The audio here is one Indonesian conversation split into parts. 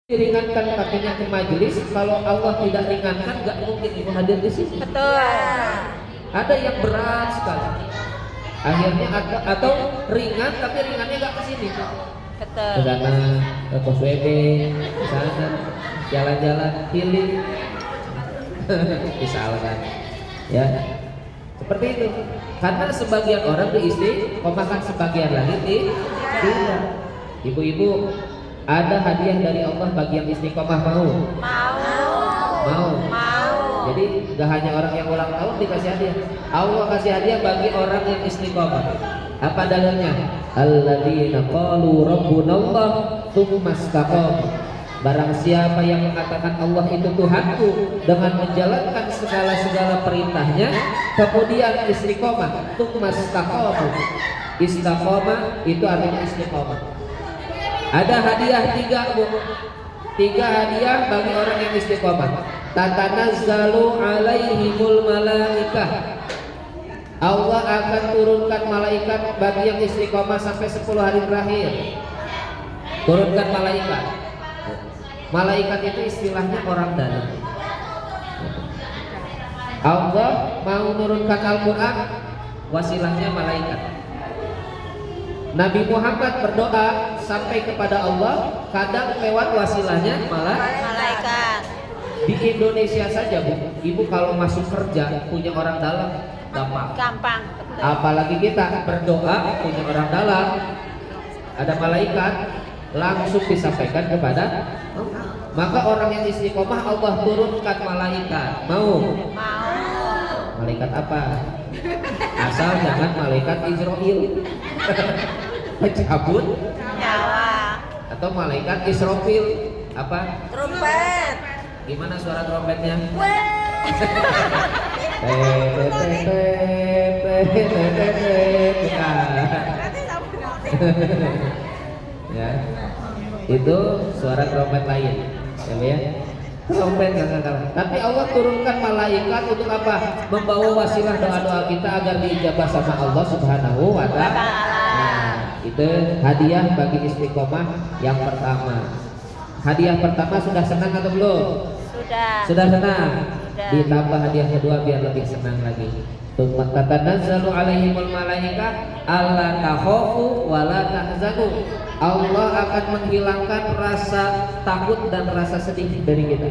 Diringankan kakinya ke majelis, kalau Allah tidak ringankan nggak mungkin ibu hadir di sini. Betul. Ada yang berat sekali, akhirnya atau ringan tapi ringannya nggak ke sini, Betul. ke sana, ke KSWB, ke sana, jalan-jalan healing. Misalkan ya seperti itu, karena sebagian orang diistiqomahkan, sebagian lagi tidak. Ibu-ibu, ada hadiah dari Allah bagi yang istiqomah, mau? Mau. Jadi gak hanya orang yang ulang tahun dikasih hadiah, Allah kasih hadiah bagi orang yang istiqomah. Apa dalilnya? Alladzina qalu rabbunallah tsumma istaqamu. Barang siapa yang mengatakan Allah itu Tuhanku dengan menjalankan segala perintahnya, kemudian istiqomah, tsumma istaqamu. Istiqomah itu artinya istiqomah. Ada hadiah 3, Bu. 3 hadiah bagi orang yang istiqomah. Tatanazzalu alaihimul malaikah. Allah akan turunkan malaikat bagi yang istiqomah sampai 10 hari terakhir. Turunkan malaikat. Malaikat itu istilahnya orang dalam. Allah mau menurunkan Al-Quran, wasilahnya malaikat. Nabi Muhammad berdoa sampai kepada Allah, kadang lewat wasilahnya malaikat. Di Indonesia saja, Bu, ibu kalau masuk kerja punya orang dalam gampang. Betul. Apalagi kita berdoa punya orang dalam, ada malaikat, langsung disampaikan kepada. Maka orang yang istiqomah Allah turunkan malaikat. Mau? Malaikat apa? Asal jangan malaikat Israel. Pencabut Nyawa. Atau malaikat Israfil, apa? Trompet. Gimana suara trompetnya? Ya, itu suara trompet lain, ya. Trompet nggak kalah. Tapi Allah turunkan malaikat untuk apa? Membawa wasilah doa-doa kita agar diijabah sama Allah Subhanahu wa Ta'ala. Itu hadiah bagi istiqomah yang pertama. Hadiah pertama sudah senang atau belum? Sudah senang. Ditambah hadiah kedua biar lebih senang lagi. Tatanazzalu alaihimul malaikah alla takhafu wa la tahzanu. Allah akan menghilangkan rasa takut dan rasa sedih dari kita.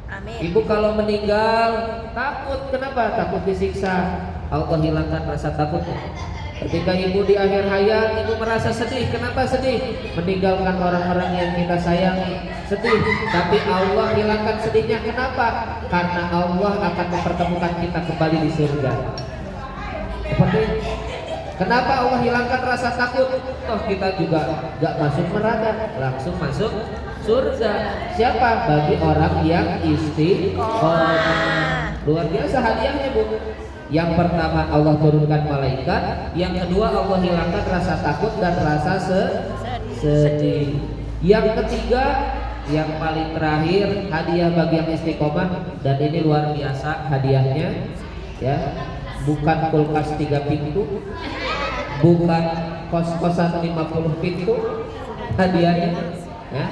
Amin. Ibu kalau meninggal takut, kenapa? Takut disiksa. Allah hilangkan rasa takutnya. Ketika ibu di akhir hayat, ibu merasa sedih. Kenapa sedih? Meninggalkan orang-orang yang kita sayangi, sedih. Tapi Allah hilangkan sedihnya. Kenapa? Karena Allah akan mempertemukan kita kembali di surga. Seperti kenapa Allah hilangkan rasa takut? Toh kita juga gak masuk neraka, langsung masuk surga. Siapa? Bagi orang yang istiqomah. Luar biasa hadiahnya, Bu. Yang pertama Allah turunkan malaikat, yang kedua Allah hilangkan rasa takut dan rasa sedih. Yang ketiga, yang paling terakhir, hadiah bagi yang istiqomah, dan ini luar biasa hadiahnya, ya. Bukan kulkas 3 pintu, bukan kos-kosan 50 pintu, hadiahnya, ya.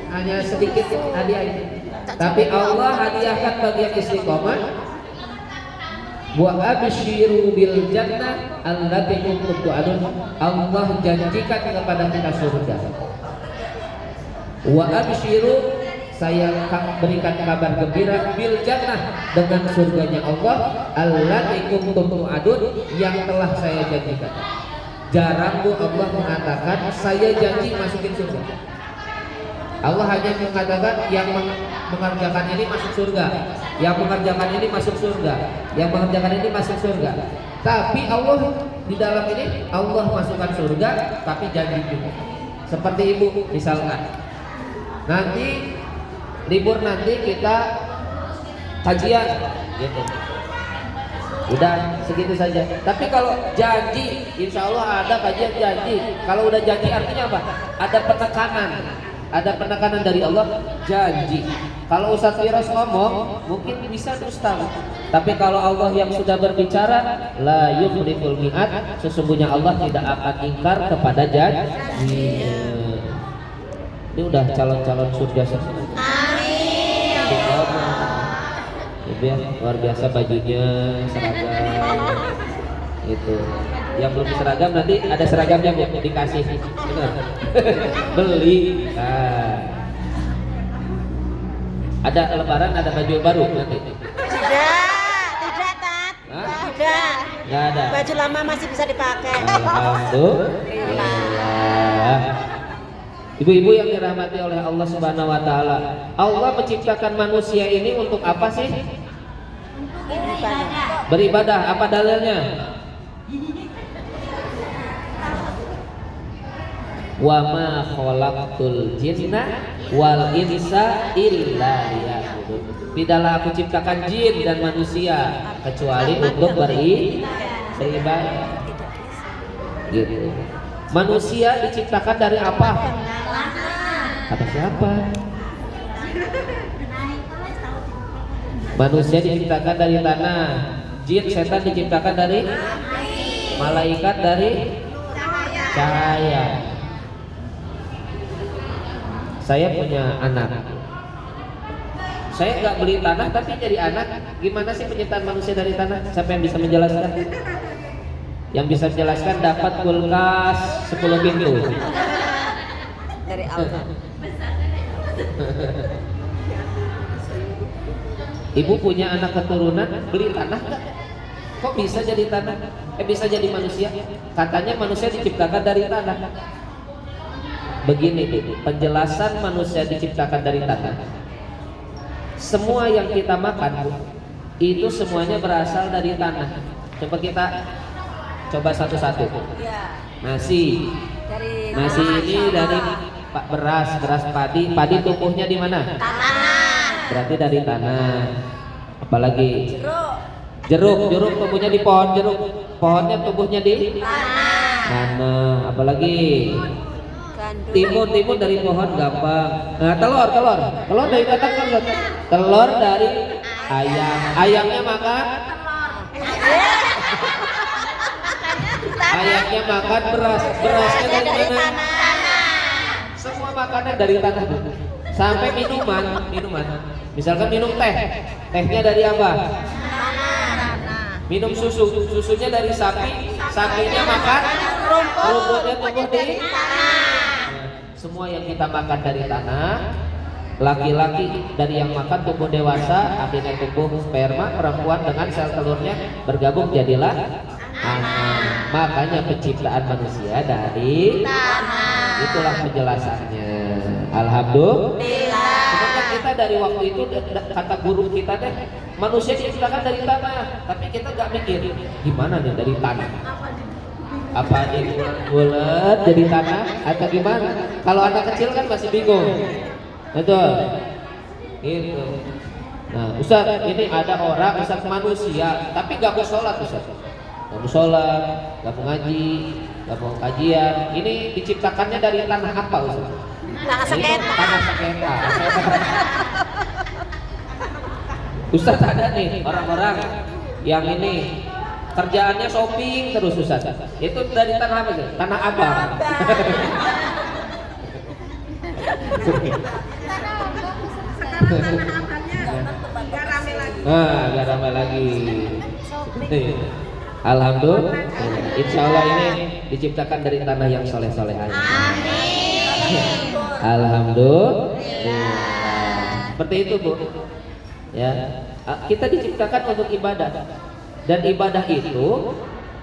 Hanya sedikit hadiahnya. Tapi Allah hadiahkan bagi yang istiqomah. Wa abshiru bil jannah allati kuntum tu'adun. Allah janjikan kepada kita surga. Wa abshiru, saya berikan kabar gembira bil jannah, dengan surganya Allah allati kuntum tu'adun, yang telah saya janjikan. Jarang, Bu, Allah mengatakan saya janji masukin surga. Allah hanya mengatakan yang mengerjakan ini masuk surga, yang mengerjakan ini masuk surga, yang mengerjakan ini masuk surga. Tapi Allah di dalam ini Allah masukkan surga, tapi janji juga. Seperti ibu misalkan, nanti libur nanti kita kajian, gitu. Udah segitu saja. Tapi kalau janji, insya Allah ada kajian janji. Kalau udah janji artinya apa? Ada penekanan. Ada penekanan dari Allah, janji. Kalau Ustadz Firas ngomong mungkin bisa dusta, tapi kalau Allah yang sudah berbicara, la yukhliful mi'ad, sesungguhnya Allah tidak akan ingkar kepada janji. Ini udah calon-calon surga semua. Amin. Ibu ya, luar biasa bajunya, seragam itu. Yang belum seragam nanti ada seragamnya Bu, dikasih. Benar. Beli. Nah. Ada lebaran, ada baju baru nanti. Tidak Tat. Hah? Tidak. Nggak ada. Baju lama masih bisa dipakai. Alhamdulillah. Ibu-ibu yang dirahmati oleh Allah Subhanahu wa taala. Allah menciptakan manusia ini untuk apa sih? Beribadah. Apa dalilnya? Wa ma khalaqtul jinna wal insa illa liya'budun. Tidaklah aku ciptakan jin dan manusia kecuali untuk beribadah. Gitu. Manusia diciptakan dari apa? Kata siapa? Manusia diciptakan dari tanah, jin setan diciptakan dari malaikat dari cahaya. Saya punya anak. Saya nggak beli tanah tapi jadi anak. Gimana sih penciptaan manusia dari tanah? Siapa yang bisa menjelaskan? Yang bisa menjelaskan dapat kulkas 10 pintu. Dari Allah. Ibu punya anak keturunan, beli tanah nggak? Kok bisa jadi tanah? Bisa jadi manusia? Katanya manusia diciptakan dari tanah. Begini penjelasan manusia diciptakan dari tanah. Semua yang kita makan itu semuanya berasal dari tanah. Coba kita coba satu-satu. Ya. Nasi ini dari beras padi tumbuhnya di mana? Tanah. Berarti dari tanah. Apalagi? Jeruk. Jeruk tumbuhnya di pohon jeruk. Pohonnya tumbuhnya di tanah. Apalagi? Timun dari pohon gampang. Nah, telur dari kata kan telur dari ayam. Ayamnya makan ayamnya makan berasnya dari mana? Semua makanan dari tanah Bu. Sampai minuman. Misalkan minum tehnya dari apa? Minum susunya dari sapinya makan rumputnya tumbuh di semua yang kita makan dari tanah. Laki-laki dari yang makan tumbuh dewasa, akhirnya tumbuh sperma, perempuan dengan sel telurnya bergabung jadilah anak. Makanya penciptaan manusia dari tanah. Itulah penjelasannya. Alhamdulillah. Sementara kita dari waktu itu kata guru kita deh, manusia diciptakan dari tanah, tapi kita nggak mikir gimana nih dari tanah. Apa dia bulat jadi tanah atau gimana? Kalau anak kecil kan masih bingung, betul? Gitu. Nah, Ustaz, ini ada orang Ustaz manusia, tapi gak mau sholat Ustaz. Gak mau sholat, gak mau ngaji, gak mau kajian. Ini diciptakannya dari tanah apa Ustaz? Tanah sengketa. Tanah sengketa. Ustaz ada nih orang-orang yang ini kerjaannya shopping terus Ustaz. Itu dari tanah apa sih? Tanah abang. Gak ramai lagi. Alhamdulillah. Insya Allah ini diciptakan dari tanah yang soleh-soleh aja. Amin. Alhamdulillah. Seperti itu Bu. Ya, kita diciptakan untuk ibadah. Dan ibadah itu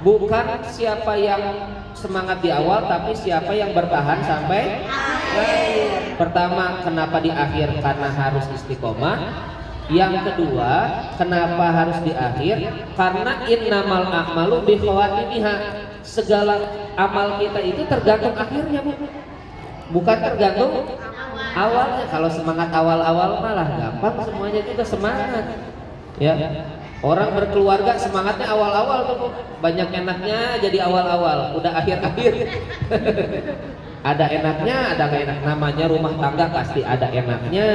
bukan siapa yang semangat di awal, tapi siapa yang bertahan sampai akhir. Pertama, kenapa di akhir? Karena harus istiqomah. Yang kedua, kenapa harus di akhir? Karena innamal a'malu bikhawatimiha. Segala amal kita itu tergantung akhirnya Bu. Bukan tergantung awalnya. Kalau semangat awal-awal malah gampang, semuanya juga semangat. Ya. Orang berkeluarga semangatnya awal-awal tuh, banyak enaknya jadi awal-awal, udah akhir-akhir. Ada enaknya, ada gak enak. Namanya rumah tangga pasti ada enaknya,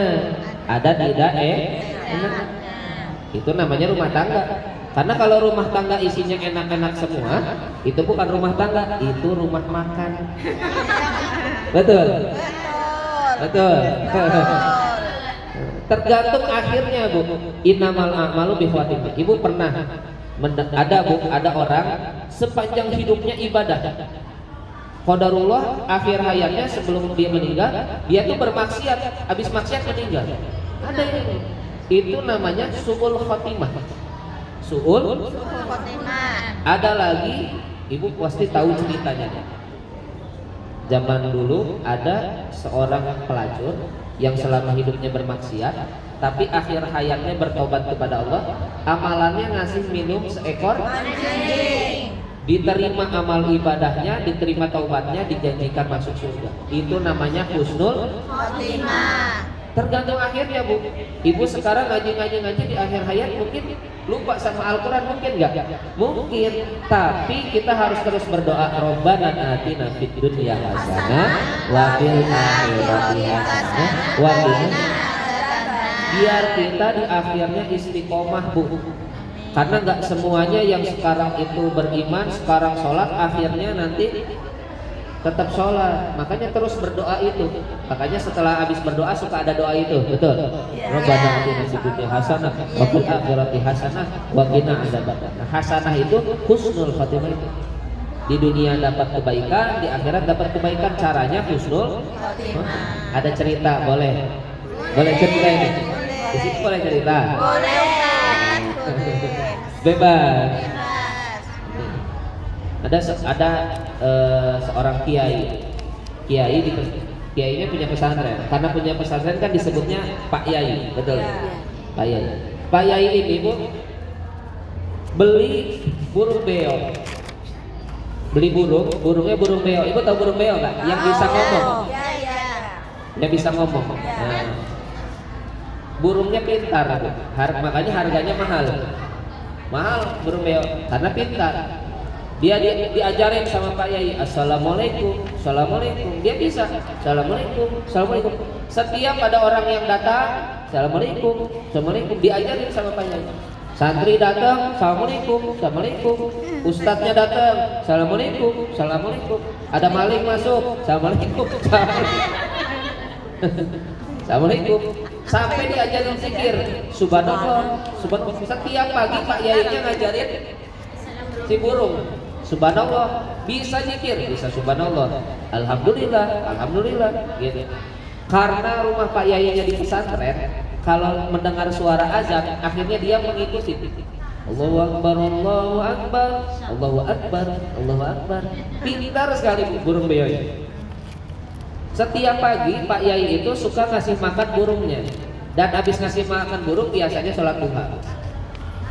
ada tidak enak. Itu namanya rumah tangga. Karena kalau rumah tangga isinya enak-enak semua, itu bukan rumah tangga, itu rumah makan. Betul. Betul. Tergantung akhirnya, Bu. Innamal a'malu bikhwatimah. Ibu pernah ada, Bu, ada orang sepanjang hidupnya ibadah. Qadarullah akhir hayatnya sebelum dia meninggal, dia tuh bermaksiat, habis maksiat meninggal. Ada ini. Itu namanya su'ul khatimah. Su'ul Khotimah. Ada lagi, Ibu pasti tahu ceritanya. Zaman dulu ada seorang pelacur yang selama hidupnya bermaksiat, tapi akhir hayatnya bertobat kepada Allah. Amalannya ngasih minum seekor Anjing. diterima amal ibadahnya, diterima taubatnya, dijanjikan masuk surga. Itu namanya husnul. Khotimah. Tergantung akhirnya, Bu. Ibu sekarang ngaji di akhir hayat mungkin lupa sama Al-Quran, mungkin nggak? Mungkin. Tapi kita harus terus berdoa, Rabbana atina fid dunya hasanah wa fil akhirati hasanah wa qina. Biar kita di akhirnya istiqomah, Bu. Karena nggak semuanya yang sekarang itu beriman, sekarang sholat, akhirnya nanti tetap sholat. Makanya terus berdoa itu. Makanya setelah habis berdoa suka ada doa itu, betul? Rabbana atina fid dunya hasanah wa fil akhirati hasanah wa qina adzabannar. Nah, hasanah itu husnul khatimah itu. Di dunia dapat kebaikan, di akhirat dapat kebaikan. Caranya husnul khatimah. Ada cerita, boleh? Boleh cerita ini? Di sini boleh cerita? Boleh, Ustaz. Boleh. Bebas. Bebas. Ada seorang kiai kiainya punya pesantren. Karena punya pesantren kan disebutnya Pak Yai, betul? Pak Yai. Pak Yai ini, Bu, beli burung beo. Beli burungnya burung beo. Ibu tahu burung beo nggak? Yang bisa ngomong. Ya, ya. Yang bisa ngomong. Nah, burungnya pintar, Bu. Makanya harganya mahal burung beo karena pintar. Dia diajarin sama Pak Yai, assalamualaikum. Dia bisa, assalamualaikum. Setiap ada orang yang datang, assalamualaikum. Diajarin sama Pak Yai. Santri datang, assalamualaikum. Ustadznya datang, assalamualaikum. Ada maling masuk, assalamualaikum. Assalamualaikum. Sampai diajarin zikir, subhanallah. Setiap pagi Pak Yainya ngajarin si burung, subhanallah, bisa zikir, bisa subhanallah, alhamdulillah, gitu. Karena rumah Pak Yainya di pesantren, kalau mendengar suara azan, akhirnya dia mengikuti. Allahu Akbar, Allahu Akbar, Allahu Akbar, Allahu Akbar. Pintar sekali burung beo. Setiap pagi Pak Yai itu suka ngasih makan burungnya. Dan habis ngasih makan burung biasanya sholat duha.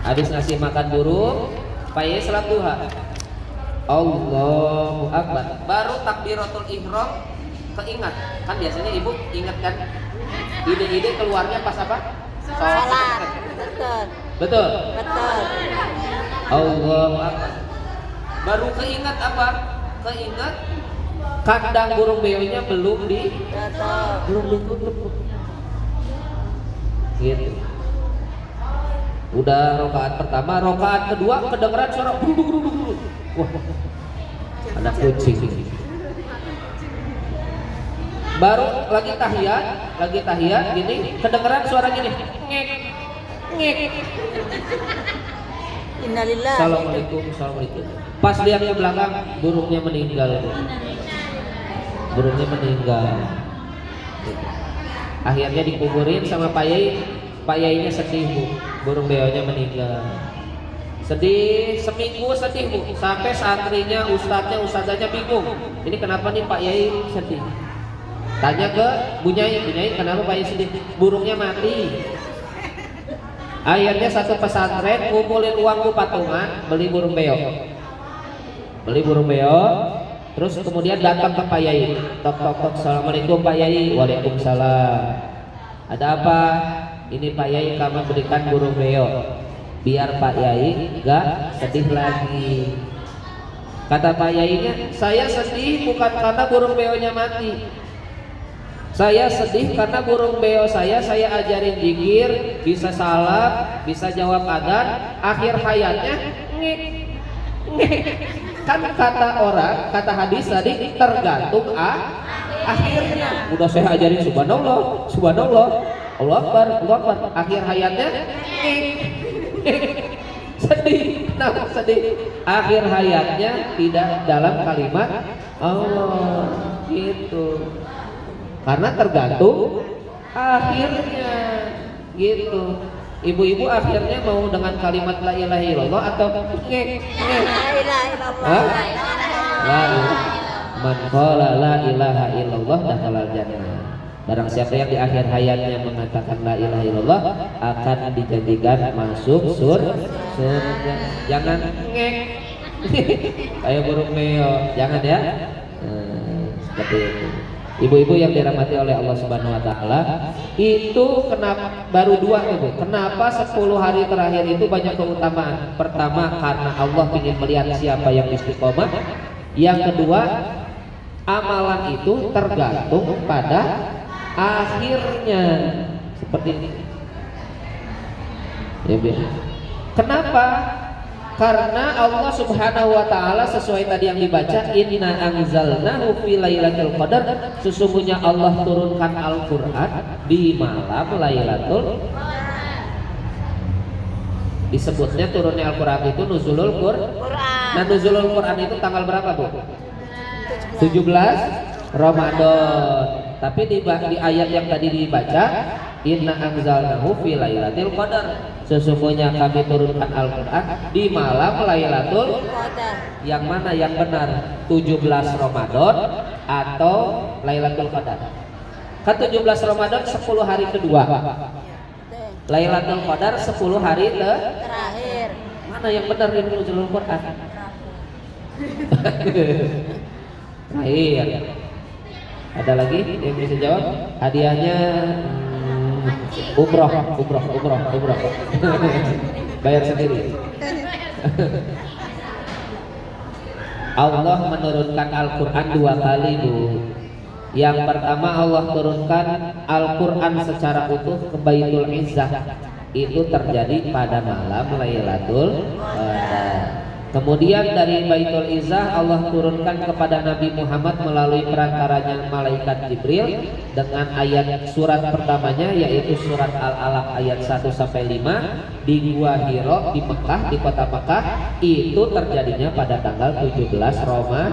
Habis ngasih makan burung, Pak Yai sholat duha. Allahu Akbar. Baru takbiratul ihram keingat. Kan biasanya ibu ingat kan? Ide-ide keluarnya pas apa? Sholat. Betul. Betul. Betul. Allahu Akbar. Baru keingat apa? Keingat kandang burung beonya belum ditutup. Gitu. Udah rokaat pertama, rokaat kedua kedengeran suara bruduk. Wah, ada kucing. Baru lagi tahiyat gini, kedengeran suara gini. Ngek. Innalillah. Assalamualaikum. Pas lihat ke belakang, burungnya meninggal. Akhirnya dikuburin sama Pak Yai. Pak Yainya sedih, Bu. Burung beonya meninggal. Sedih, seminggu sedih, Bu. Sampai santrinya, ustadzanya bingung. Ini kenapa nih Pak Yai sedih? Tanya ke Bu Nyai, kenapa Pak Yai sedih? Burungnya mati. Akhirnya satu pesantren ngumpulin uang patungan beli burung beo. Terus kemudian datang ke Pak Yai. Tok. Assalamualaikum Pak Yai. Waalaikumsalam. Ada apa? Ini Pak Yai kami berikan burung beo. Biar Pak Yai gak sedih lagi. Kata Pak Yainya, saya sedih bukan karena burung beonya mati. Saya sedih karena burung beo saya ajarin zikir, bisa salat, bisa jawab adzan, akhir hayatnya ngek. Kan kata hadis tadi tergantung akhirnya udah saya ajarin subhanallah, subhanallah, Allah Akbar, Allah Akbar. Akhir hayatnya sedih, nah sedih. Akhir hayatnya tidak dalam kalimat Allah gitu. Karena tergantung akhirnya gitu. Ibu-ibu akhirnya mau dengan kalimat la ilaha illallah atau ngek. La ilaha illallah. Hah? La man qala la ilaha illallah dakhalal jannah. Barang siapa yang di akhir hayatnya mengatakan la ilaha illallah akan dijadikan masuk surga. Jangan ngek. Kayak burung meo, jangan ya. Seperti itu. Ibu-ibu yang dirahmati oleh Allah Subhanahu wa taala, itu kenapa baru dua itu? Kenapa 10 hari terakhir itu banyak keutamaan? Pertama, karena Allah ingin melihat siapa yang istiqomah. Yang kedua, amalan itu tergantung pada akhirnya. Seperti ini. Ya, kenapa? Karena Allah Subhanahu wa taala sesuai tadi yang dibaca, inna anzalnahu fi lailatul qadar, sesungguhnya Allah turunkan Al-Qur'an di malam Lailatul. Disebutnya turunnya Al-Qur'an itu nuzulul Qur'an. Nah, nuzulul Qur'an itu tanggal berapa, Bu? 17 Ramadan. Tapi di ayat yang tadi dibaca, inna anzalnahu fi lailatul qadar, sesungguhnya kami turunkan Al-Qur'an di malam Lailatul Qadar. Yang mana yang benar? 17 Ramadan atau Lailatul Qadar? Kan 17 Ramadan 10 hari kedua. Lailatul Qadar 10 hari terakhir. Mana yang benar ini nuzulul Qur'an? Terakhir. Ada lagi yang bisa jawab? Hadiahnya umroh. Bayar sendiri. Allah menurunkan Al-Quran 2 kali, Bu. Yang pertama Allah turunkan Al-Quran secara utuh ke Baitul Izzah. Itu terjadi pada malam Lailatul Qadar. Kemudian dari Baitul Izzah Allah turunkan kepada Nabi Muhammad melalui perantaranya malaikat Jibril dengan ayat surat pertamanya, yaitu surat Al-Alaq ayat 1-5 di Gua Hiro di Mekah, di kota Mekah. Itu terjadinya pada tanggal 17 Ramadan.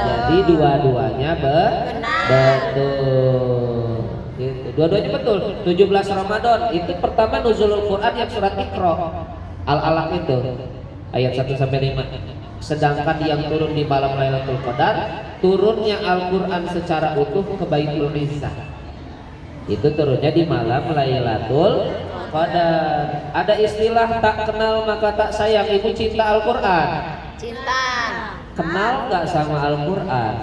Jadi dua-duanya betul. Gitu. Dua-duanya betul. 17 Ramadan itu pertama nuzulul Quran yang surat Iqra. Al-Alaq itu ayat 1-5. Sedangkan yang turun di malam Lailatul Qadar, turunnya Al-Quran secara utuh ke Baitul Izzah. Itu turunnya di malam Lailatul Qadar. Ada istilah tak kenal maka tak sayang. Ibu cinta Al-Quran? Cinta. Kenal nggak sama Al-Quran?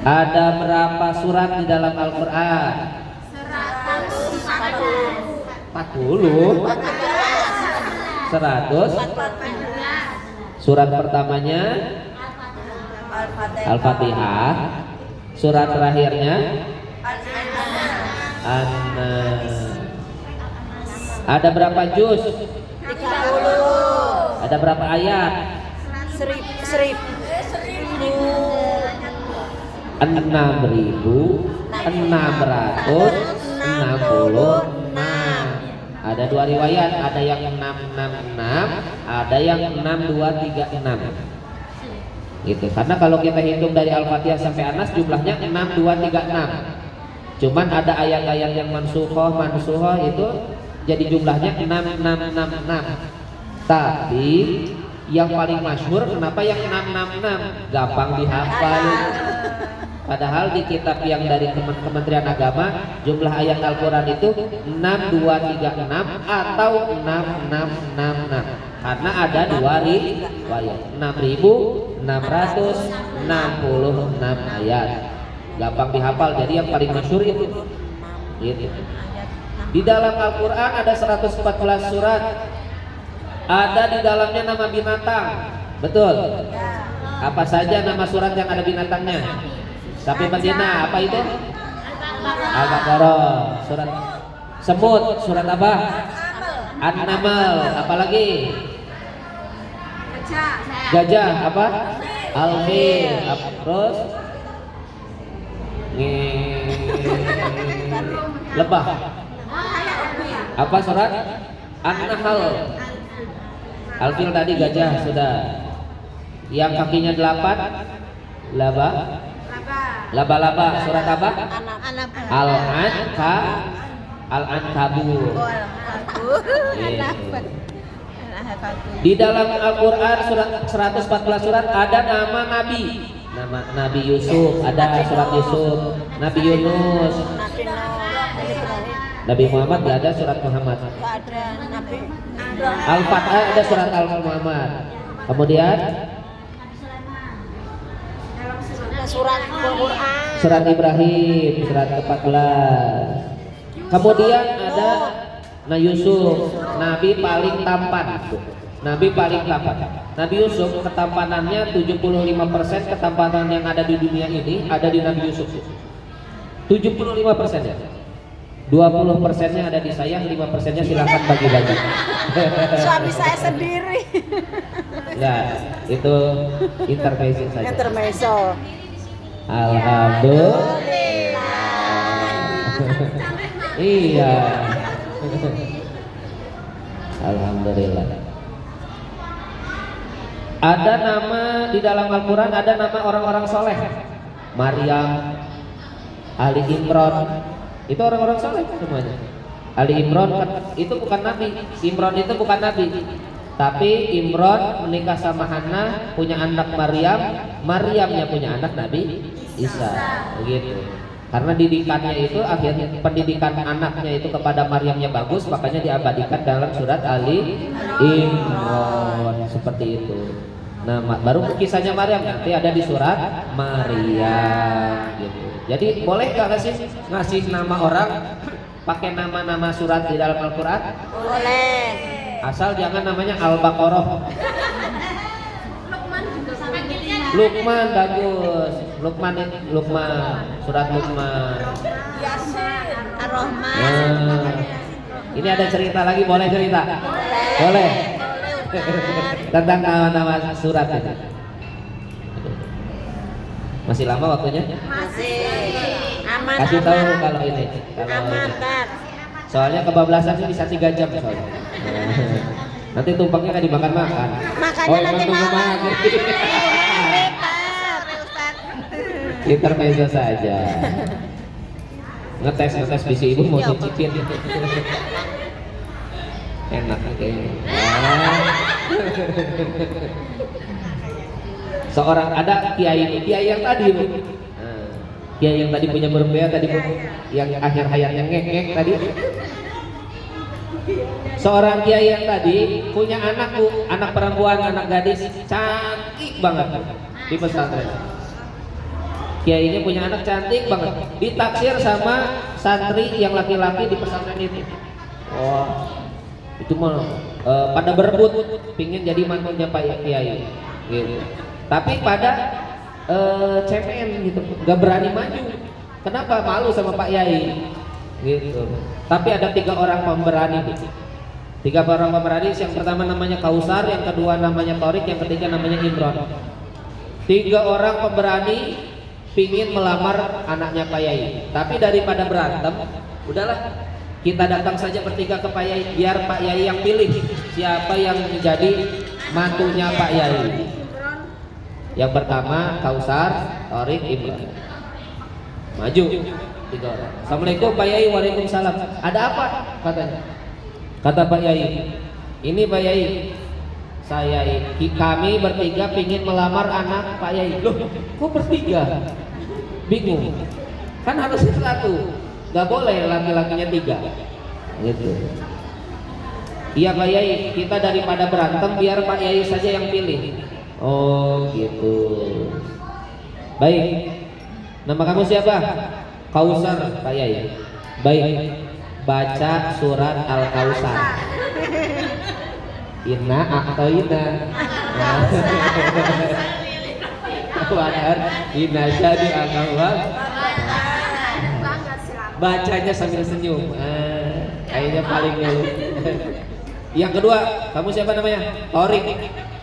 Ada berapa surat di dalam Al-Quran? 140. 100. Surat pertamanya Al-Fatihah. Surat terakhirnya An-Nas. Ada berapa juz? 30. Ada berapa ayat? 6.666. Ada dua riwayat, ada yang 666, ada yang 6236. Gitu. Karena kalau kita hitung dari Al-Fatihah sampai An-Nas jumlahnya 6236. Cuman ada ayat-ayat yang mansukhah itu jadi jumlahnya 6666. Tapi yang paling masyhur kenapa yang 666? Gampang dihafal. Padahal di kitab yang dari Kementerian Agama jumlah ayat Al-Quran itu 6236 atau 6666. Karena ada dua riwayat, 6.666 ayat. Gampang dihafal, jadi yang paling masyhur itu. Gitu. Di dalam Al-Quran ada 114 surat. Ada di dalamnya nama binatang. Betul? Apa saja nama surat yang ada binatangnya? Sapi betina, apa itu? Al-Baqarah. Surat semut, surat apa? An-Naml, apalagi? Gajah, apa? Al-Fil. Terus Lebah. Apa surat? An-Nahl. Alfil tadi gajah sudah. Yang kakinya 8 laba. Laba-laba. Surat apa? Al-Ankabut. Di dalam Al-Quran surat 114 surat ada nama Nabi. Nama Nabi Yusuf, ada surat Yusuf. Nabi Yunus, Nabi Muhammad gak ada surat Muhammad. Al-Fatah ada surat Al-Muhammad. Kemudian surat Ibrahim, surat ke-14. Kemudian ada Yusuf, Nabi paling tampan. Nabi paling tampan. Nabi Yusuf ketampanannya 75%, ketampanan yang ada di dunia ini ada di Nabi Yusuf. 75% ya. 20%-nya ada di saya, 5%-nya silakan bagi-bagi. Suami saya sendiri. Ya, itu intermezzo saja. Intermezzo. Alhamdulillah. Iya. Alhamdulillah. Ada nama di dalam Al-Quran, ada nama orang-orang soleh. Maryam, Ali Imran, itu orang-orang soleh semuanya. Ali Imran itu bukan nabi. Imran itu bukan nabi. Tapi Imran menikah sama Hannah, punya anak Maryam. Maryamnya punya anak Nabi Isa. Begitu. Karena didikannya itu akhirnya pendidikan anaknya itu kepada Maryamnya bagus, makanya diabadikan dalam surat Ali Imran seperti itu. Nah, baru kisahnya Maryam nanti ada di surat Maryam gitu. Jadi boleh nggak ngasih nama orang pakai nama-nama surat di dalam Al-Quran? Boleh. Asal jangan namanya Al-Baqarah. Luqman bagus. Luqman, surat Luqman. Ar-Rahman. Nah, ini ada cerita lagi, boleh cerita? Boleh. Tentang nama-nama surat ini. Masih lama waktunya? Masih. Aman. Kasih tahu kalau ini. Aman, Tat. Soalnya kebablasan ini bisa 3 jam soalnya. Nanti tumpengnya kan dimakan-makan. Makanya nanti emang malam. Intermezzo saja. Ngetes bisi ibu mau cicipin. Enak kayaknya. Seorang ada kiai yang tadi bu. Kiai yang tadi punya berbeda tadi bu, yang akhir hayatnya ngek tadi. Seorang kiai yang tadi punya anak bu, anak perempuan, anak gadis cantik banget di pesantren. Kiainya punya anak cantik banget, ditaksir sama santri yang laki-laki di pesantren itu. Wah, itu mah pada berebut pingin jadi mantunya Pak Kiai gitu. Tapi pada cemen gitu, gak berani maju. Kenapa? Malu sama Pak Yai gitu. Tapi ada 3 orang pemberani gitu. 3 orang pemberani, yang pertama namanya Kausar, yang kedua namanya Torik, yang ketiga namanya Imran. 3 orang pemberani pingin melamar anaknya Pak Yai. Tapi daripada berantem, udahlah kita datang saja bertiga ke Pak Yai, biar Pak Yai yang pilih siapa yang menjadi mantunya Pak Yai. Yang pertama Kausar, Torik, Imran. Maju 3 orang. Assalamualaikum Pak Yai. Waalaikumsalam. Ada apa? Katanya. Kata Pak Yai, ini Pak Yai, kami bertiga pingin melamar anak Pak Yai. Loh, kok bertiga? Bingung. Kan harusnya 1. Gak boleh laki-lakinya 3. Gitu. Iya Pak Yai, kita daripada berantem biar Pak Yai saja yang pilih. Oh gitu. Baik. Nama kamu siapa? Kausar Pak Yai. Baik. Baca surat Al-Kausar. Inna a'toina. Inna jadi akawat. Bacanya sambil senyum. Kayaknya paling dulu. Yang kedua, kamu siapa namanya? Torik.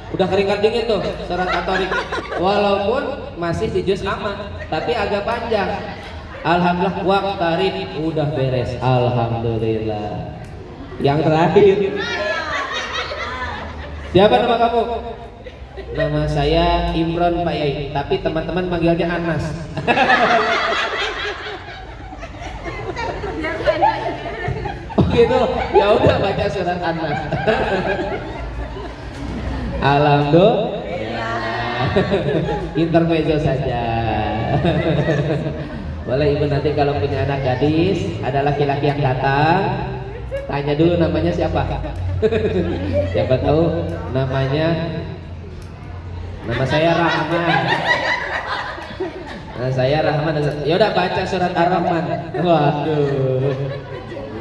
Udah keringat dingin tuh surat At-Torik. Walaupun masih di juz amma, tapi agak panjang. Alhamdulillah waqtarib udah beres. Alhamdulillah. Yang terakhir. Siapa nama kamu? Nama saya Imron Pak Yai, tapi teman-teman manggilnya Anas. Oh gitu. Ya udah baca surat Anas. Alhamdulillah. Intermezzo saja. Boleh ibu nanti kalau punya anak gadis, ada laki-laki yang datang, tanya dulu namanya siapa. Siapa tahu namanya, nama saya Rahman. Nah, saya Rahman. Ya udah baca surat Ar-Rahman. Waduh.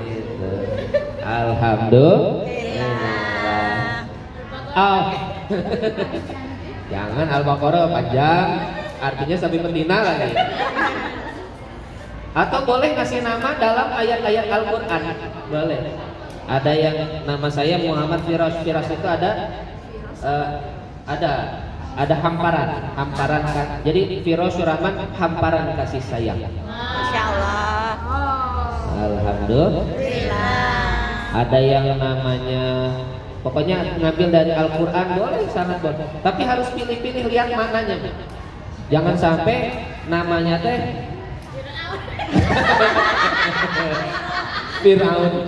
Gitu. Alhamdulillah. Jangan Al-Baqarah panjang, artinya sampai betina lagi. Atau boleh kasih nama dalam ayat-ayat Al-Quran. Boleh. Ada yang nama saya Muhammad Firas. Firas itu ada hamparan kan. Jadi Firasur Rahman, hamparan kasih sayang. Masya Allah. Alhamdulillah. Ada yang namanya, pokoknya ngambil dari Al-Quran boleh, sangat boleh. Tapi harus pilih-pilih, lihat maknanya. Jangan sampai namanya teh Firaun.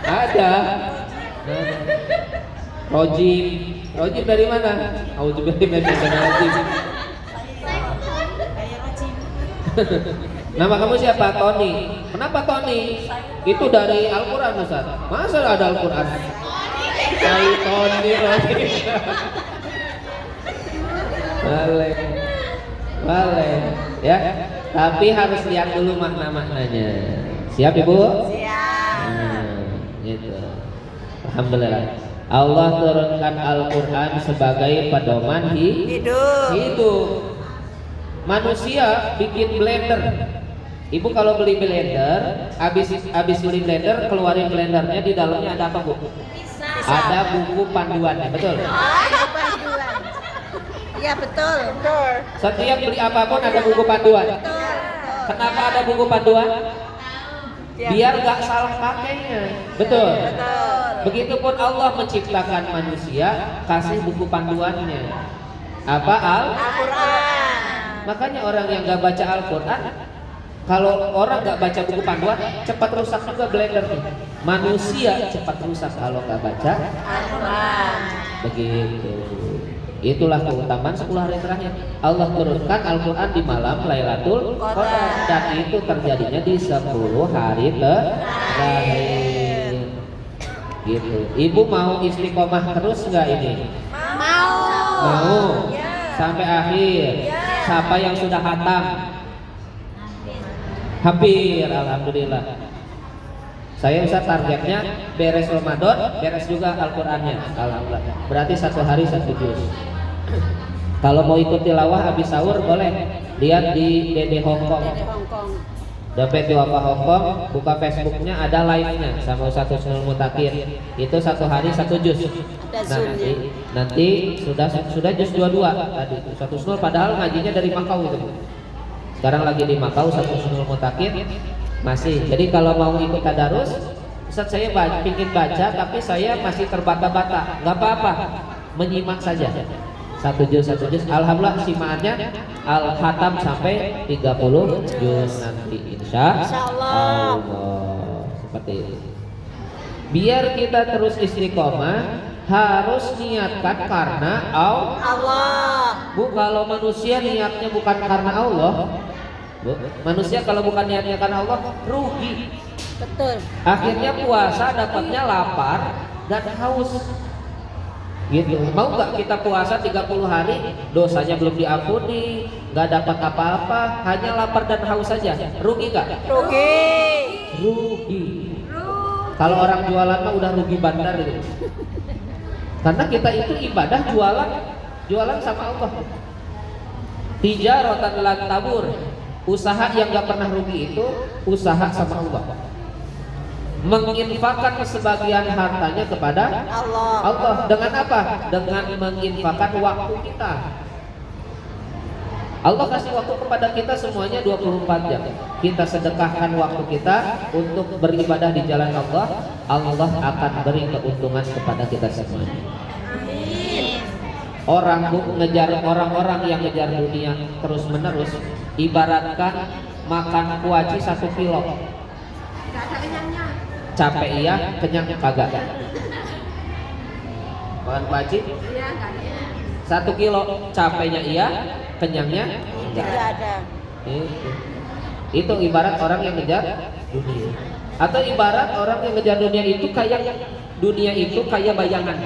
Ada. Rojim dari mana? Auzubillahi. Nama kamu siapa? Tony. Kenapa Tony? Itu dari Al-Quran Ustaz. Masa ada Al-Quran? Tony Rojim. Boleh, ya. Tapi harus lihat dulu makna-maknanya. Siap Ibu? Siap. Gitu. Alhamdulillah. Allah turunkan Al-Quran sebagai pedoman hidup. Manusia bikin blender. Ibu kalau beli blender, habis beli blender, keluarin blendernya, di dalamnya ada apa Bu? Ada buku panduannya, betul? Panduan. Iya betul. Setiap beli apapun ada buku panduan. Kenapa ada buku panduan? Biar gak salah pakainya. Betul. Begitupun Allah menciptakan manusia, kasih buku panduannya. Apa? Al-Quran. Makanya orang yang gak baca Al-Quran, kalau orang gak baca buku panduan, cepat rusak juga blendernya. Manusia cepat rusak kalau gak baca Al-Quran. Begitu. Itulah keutamaan 10 hari terakhir. Allah turunkan Al-Quran di malam Lailatul Qadar, dan itu terjadinya di 10 hari terakhir. Gitu. Ibu mau istiqomah terus nggak ini? Mau. Sampai akhir. Siapa yang sudah khatam? Hampir, alhamdulillah. Saya Ustaz targetnya beres Ramadan, beres juga Al-Qur'annya. Alhamdulillah. Berarti 1 hari 1 juz. Kalau mau ikut tilawah habis sahur boleh. Lihat di Dede Hongkong. Dompet Duafa Hongkong, buka Facebooknya, ada live-nya sama Ustaz Husnul Mutakir. Itu 1 hari 1 juz. Nah nanti sudah juz 22 tadi. Ustaz Husnul padahal ngajinya dari Makau itu. Sekarang lagi di Makau Ustaz Husnul Mutakir masih. Jadi kalau mau ikut tadarus, Ustaz saya ingin baca tapi saya masih terbata-bata. Nggak apa-apa, menyimak saja. 1 juz. Alhamdulillah simaannya Al-Khatam sampai 30 juz nanti insya Allah. Seperti itu. Biar kita terus istiqomah, harus niatkan karena Allah. Bu, kalau manusia niatnya bukan karena Allah, Bu, manusia kalau bukan niatnya karena Allah, rugi. Betul. Akhirnya puasa dapatnya lapar dan haus. Gitu. Mau nggak kita puasa 30 hari, dosanya belum diampuni, nggak dapat apa-apa, hanya lapar dan haus saja, rugi nggak? Rugi. Kalau orang jualan mah udah rugi bandar itu. Karena kita itu ibadah jualan sama Allah. Tijaratan lan tabur, usaha yang nggak pernah rugi itu usaha sama Allah. Menginfakkan sebagian hartanya kepada Allah. Dengan apa? Dengan menginfakkan waktu kita. Allah kasih waktu kepada kita semuanya 24 jam. Kita sedekahkan waktu kita untuk beribadah di jalan Allah, Allah akan beri keuntungan kepada kita semuanya. Orang-orang yang ngejar dunia terus menerus, ibaratkan makan kuaci 1 kilo. Capek iya, kenyang kagak. Makan kuaci 1 kilo, capeknya iya, kenyangnya enggak. Tidak ada. Itu ibarat orang yang ngejar dunia. Atau ibarat orang yang ngejar dunia itu kayak bayangan.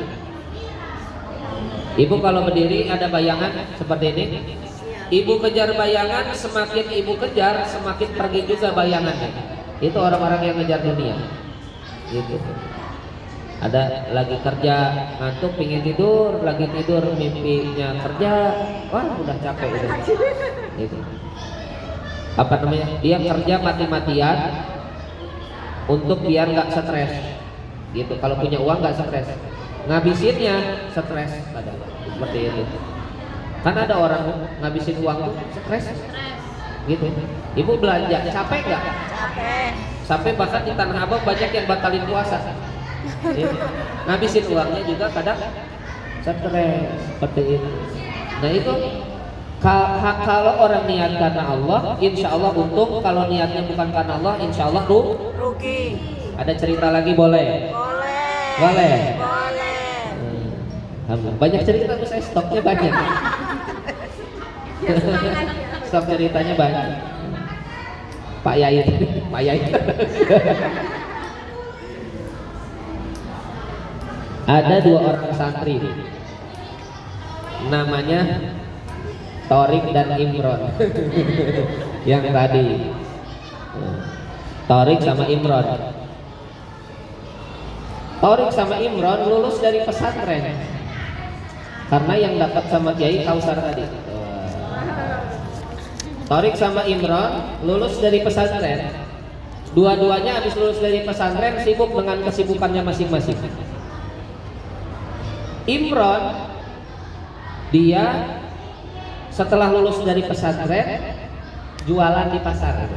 Ibu kalau berdiri ada bayangan seperti ini. Ibu kejar bayangan, semakin ibu kejar, semakin pergi juga bayangannya. Itu orang-orang yang ngejar dunia. Gitu. Ada lagi kerja ngantuk pingin tidur, lagi tidur mimpinya kerja, wah udah capek udah. Gitu. Apa namanya? Dia kerja mati-matian untuk biar nggak stres. Gitu. Kalau punya uang nggak stres, ngabisinnya stres kadang. Seperti itu. Kan ada orang ngabisin uang tuh stres. Gitu. Ibu belanja capek nggak? Capek. Sampai bahkan di Tanah Abang banyak yang batalin puasa. Ngabisin uangnya juga kadang stres seperti itu. Nah itu kalau orang niat karena Allah, insya Allah untung. Kalau niatnya bukan karena Allah, insya Allah Rugi. Ada cerita lagi boleh? Boleh. Banyak cerita tuh, saya stoknya banyak. Stok ceritanya banyak. Pak Yai. Ada 2 orang santri, namanya Torik dan Imron. Yang tadi Torik sama Imron. Torik sama Imron lulus dari pesantren karena yang dapat sama Kiai Kausar tadi. Torik sama Imron lulus dari pesantren. Dua-duanya habis lulus dari pesantren sibuk dengan kesibukannya masing-masing. Imron dia setelah lulus dari pesantren jualan di pasar.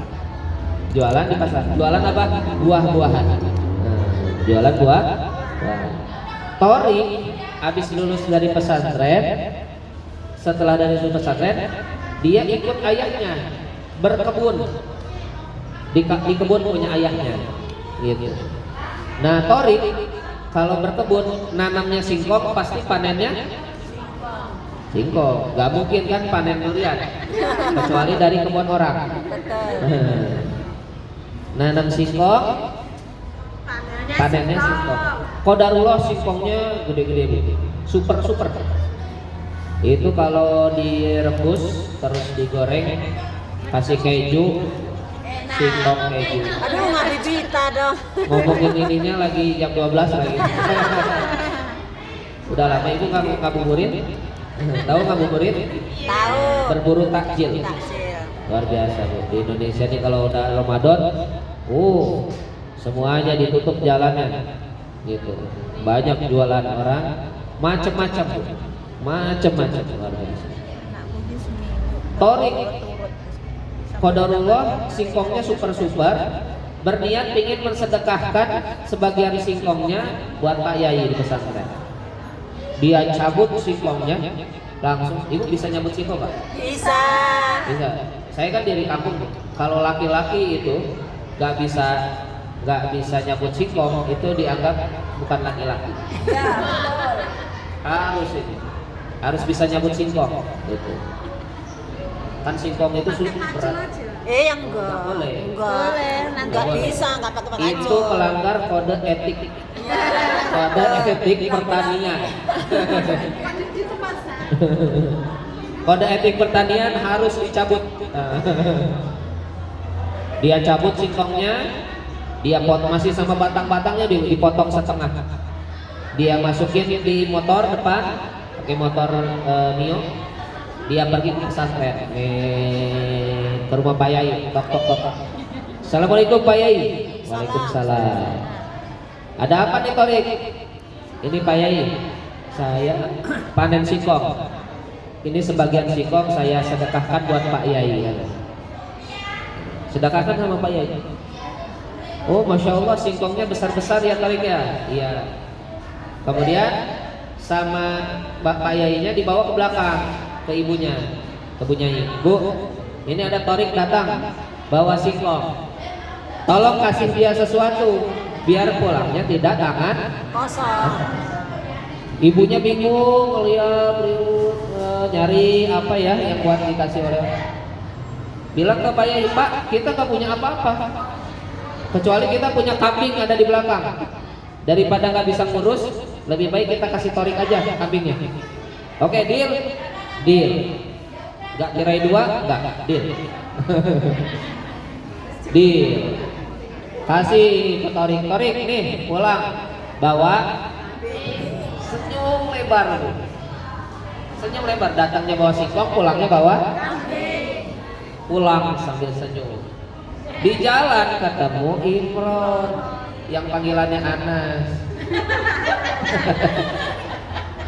Jualan apa? Buah-buahan. Jualan buah. Torik habis lulus dari pesantren, setelah dari pesantren dia ikut ayahnya berkebun di kebun punya ayahnya gitu. Nah Torik kalau berkebun nanamnya singkong pasti panennya singkong, nggak mungkin kan panen durian kecuali dari kebun orang. Nanam singkong panennya singkong. Qadarullah singkongnya gede-gede, super. Itu kalau direbus terus digoreng kasih keju, singkong keju. Aduh nggak bibita dong. Ngomongin ininya lagi jam 12 lagi. Udah lama itu ngabuburit. Tahu ngabuburit? Tahu. Berburu takjil. Luar biasa Bu. Di Indonesia nih kalau udah Ramadan, semuanya ditutup jalannya. Gitu. Banyak jualan orang, macam-macam Bu. Macam-macam luar biasa. Torik qadarullah singkongnya super, berniat ingin mensedekahkan sebagian singkongnya buat Pak Yai di pesantren. Dia cabut singkongnya langsung. Ibu bisa nyabut singkong Pak? Bisa. Saya kan dari kampung. Kalau laki-laki itu nggak bisa nyabut singkong, itu dianggap bukan laki-laki. Harus bisa nyabut singkong gitu. Kan singkong itu berat. Yang enggak bisa, enggak pakai Itu melanggar kode etik. Kode etik pertanian. Kode etik pertanian harus dicabut. Dia cabut singkongnya, dia masih sama batang-batangnya dipotong setengah. Dia masukin di motor depan, pakai motor Mio. Dia pergi ke pesantren, ke rumah Pak Yai, tok. Assalamualaikum Pak Yai. Waalaikumsalam. Ada apa nih Torik? Ini Pak Yai, saya panen singkong. ini sebagian singkong saya sedekahkan buat Pak Yai. Sedekahkan sama Pak Yai. Oh, masya Allah, singkongnya besar-besar ya tariknya. Iya. Kemudian sama Pak Yainya dibawa ke belakang ke ibunya, ke Bu Nyai. Bu, ini ada torik datang bawa singkong. Tolong kasih dia sesuatu biar pulangnya tidak tangan Kosong. Ibunya bingung, lihat nyari apa ya yang buat dikasih oleh. Bilang ke Pak Yai, Pak, kita nggak punya apa-apa, kecuali kita punya kambing ada di belakang. Daripada nggak bisa ngurus, lebih baik kita kasih torik aja kambingnya. Oke, deal, deal. Nggak kirain dua, nggak deal. Deal. Kasih ke torik nih, pulang bawa. Senyum lebar, senyum lebar. Datangnya bawa singkong, pulangnya bawa. Pulang sambil senyum. Di jalan ketemu Imron yang panggilannya Anas.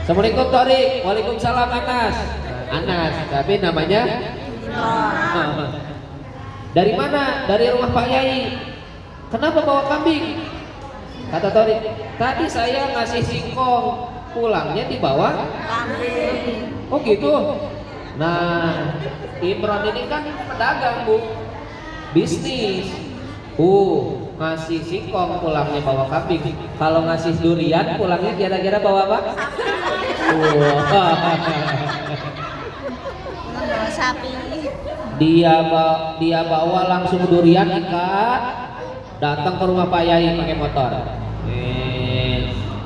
Assalamualaikum Torik. Waalaikumsalam Anas. Anas, tapi namanya dari mana? Dari rumah Pak Yai. Kenapa bawa kambing? Kata Torik, tadi saya ngasih singkong, pulangnya dibawa Kambing. oh gitu. Nah, Imron ini kan pedagang Bu, bisnis. Ngasih singkong, pulangnya bawa kambing. Kalau ngasih durian, pulangnya kira-kira bawa apa? Bawa sapi. Dia bawa langsung durian ikat, datang ke rumah Pak Yai pakai motor.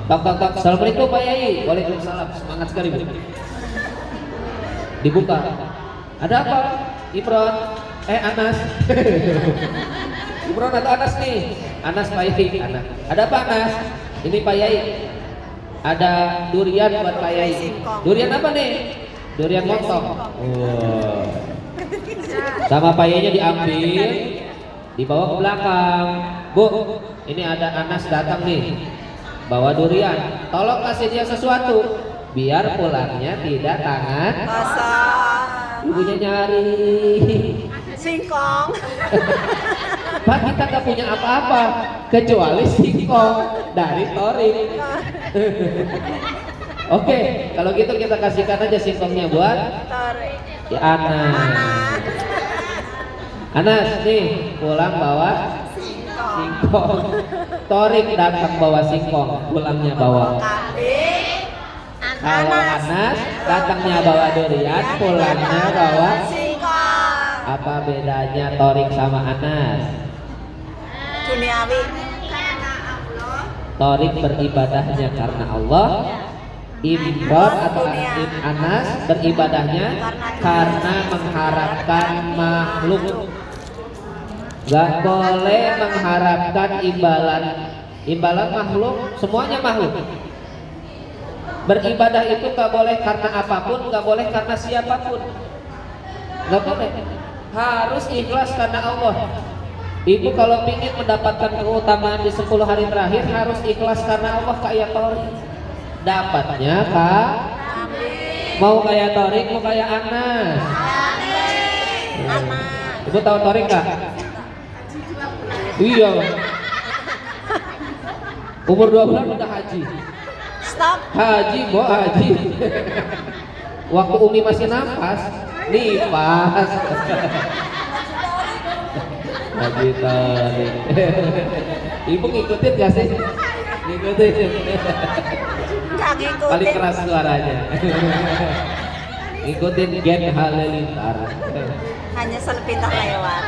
Tok tok tok. Assalamualaikum Pak Yai. Waalaikumsalam. Semangat sekali Bu. Dibuka. Ada apa? Imron. Anas. Imron atau Anas nih? Anas Pak Yai. Anas. Ada apa Anas? Ini Pak Yai. Ada durian buat Pak Yai. Durian apa nih? Durian montong. Sama Pak Yainya diambil, dibawa ke belakang. Bu, ini ada Anas datang nih, bawa durian. Tolong kasih dia sesuatu, biar pulangnya tidak tangan Kosong. ibunya nyari. Singkong. Pak, kita nggak punya apa-apa kecuali singkong dari Torik. Oke, kalau gitu kita kasihkan aja singkongnya buat Torik. ya Anas. Anas nih pulang bawa singkong. Torik datang bawa singkong, pulangnya bawa Kambing. kalau Anas datangnya bawa durian, pulangnya bawa. Singkong. Apa bedanya Torik sama Anas? Duniawi. Torik beribadahnya karena Allah, Imron atau Anas beribadahnya karena mengharapkan makhluk. Gak boleh mengharapkan imbalan makhluk, semuanya makhluk. Beribadah itu gak boleh karena apapun, gak boleh karena siapapun. Gak boleh, harus ikhlas karena Allah. Ibu kalau ingin mendapatkan keutamaan di 10 hari terakhir harus ikhlas karena Allah kayak Torik. Dapatnya Kak, mau kayak Torik, mau kayak Anas. Ibu tahu Torik Kak? Iya. Umur 2 bulan udah haji. Stop. Haji, bawa haji. Waktu Umi masih nafas, nifas. Haji Torik. Ibu ngikutin gak sih? Ngikutin. Gak ngikutin. Paling keras suaranya. Ngikutin Gen Halilintar. Hanya sepintas lewat.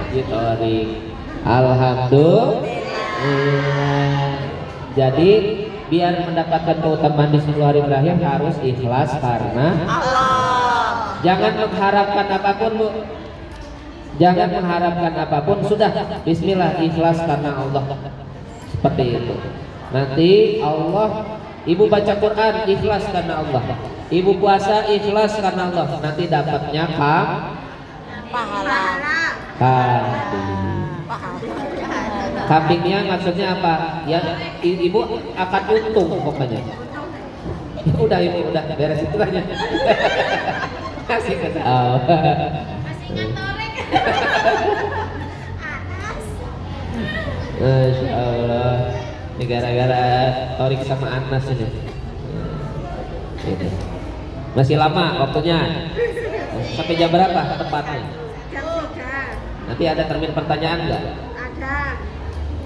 Haji Torik. Alhamdulillah. Jadi biar mendapatkan keutamaan di 10 hari terakhir harus ikhlas karena Allah. jangan mengharapkan apapun Bu. Jangan mengharapkan apapun, sudah bismillah ikhlas karena Allah. Seperti itu. Nanti Allah, ibu baca Quran ikhlas karena Allah. Ibu puasa ikhlas karena Allah. Nanti dapatnya Pahala. kambing. Kambingnya maksudnya apa? Ya ibu akan untung pokoknya. Ya udah ibu, udah beres itu aja. Kasih ke tahu. Masya Allah. Ini gara-gara Torik sama Anas ini. Gitu. Masih lama waktunya. Sampai jam berapa tepatnya? Jam 3. Nanti ada termin pertanyaan nggak? Ada.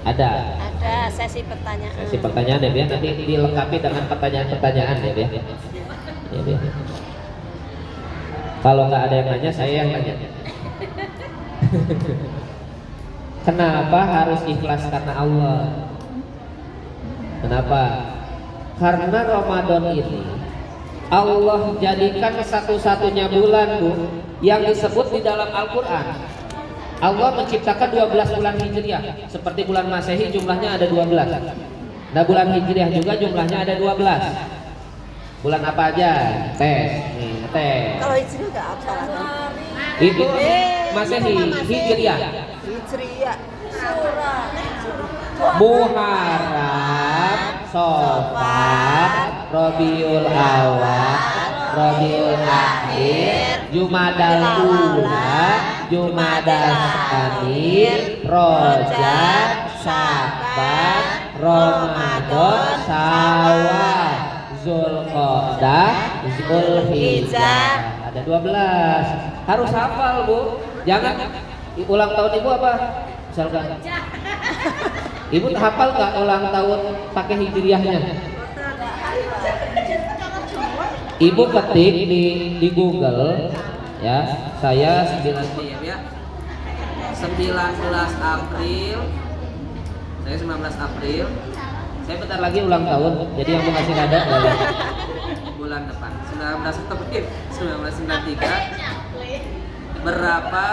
Ada. Ada sesi pertanyaan. Sesi pertanyaan ya, nanti dilengkapi dengan pertanyaan-pertanyaan ya. Ya. Kalau nggak ada yang nanya, saya yang nanya. Kenapa harus ikhlas karena Allah? Kenapa? Karena Ramadan ini Allah jadikan satu-satunya bulan, Bu, yang disebut di dalam Al-Quran. Allah menciptakan 12 bulan Hijriah. Seperti bulan Masehi jumlahnya ada 12. Nah bulan Hijriah juga jumlahnya ada 12. Bulan apa aja? Tes. Nih, tes. Kalau Hijriah nggak apa Itu Masehi, Hijriah. Hijriah. Surah. Muharram, Safar, Rabiul Awal, Rabiul Akhir, Jumadal Ula, Jumadal Akhir, Rajab, Syaban, Ramadan, Syawal, Zulqa'dah, Zulhijjah. Ada 12. Harus hafal, Bu. Jangan ulang tahun Ibu apa? Misalkan Ibu hafal nggak ulang tahun pakai hijriahnya? Ibu ketik di Google ya, saya 19 April, saya 19 April, saya bentar lagi ulang tahun, jadi yang mau kasih kado bulan depan 19 April 1993 berapa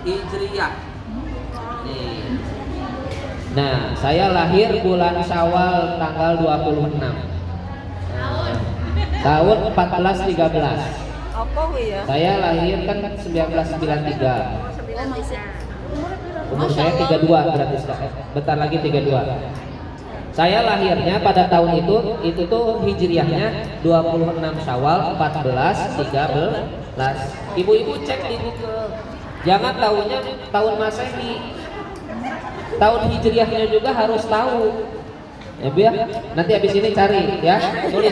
hijriah? Nih. Nah, saya lahir bulan Syawal tanggal 26. Tahun 1413. Apa ya? Saya lahir kan 1993. Umur saya 32 berarti bentar lagi 32. Saya lahirnya pada tahun itu tuh hijriahnya 26 Syawal 1413. Ibu-ibu cek di Google. Jangan tahunya tahun Masehi. Tahun hijriahnya juga harus tahu. Ya biar nanti habis ini cari ya. Tulis.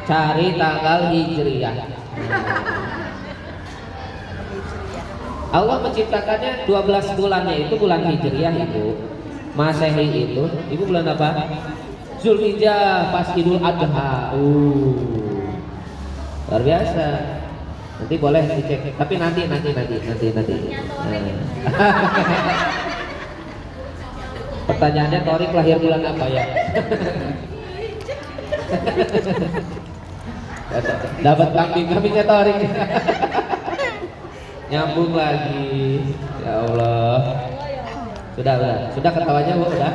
Cari tanggal hijriah. Allah menciptakannya 12 bulannya itu bulan hijriah Ibu. Masehi itu, Ibu bulan apa? Zulhijjah pas Idul Adha. Luar biasa. Nanti boleh dicek, tapi nanti. Nah. Pertanyaannya Torik lahir bulan apa ya? Dapat kambingnya Torik. Nyambung lagi. Ya Allah. Sudah ketawanya Bu, udah.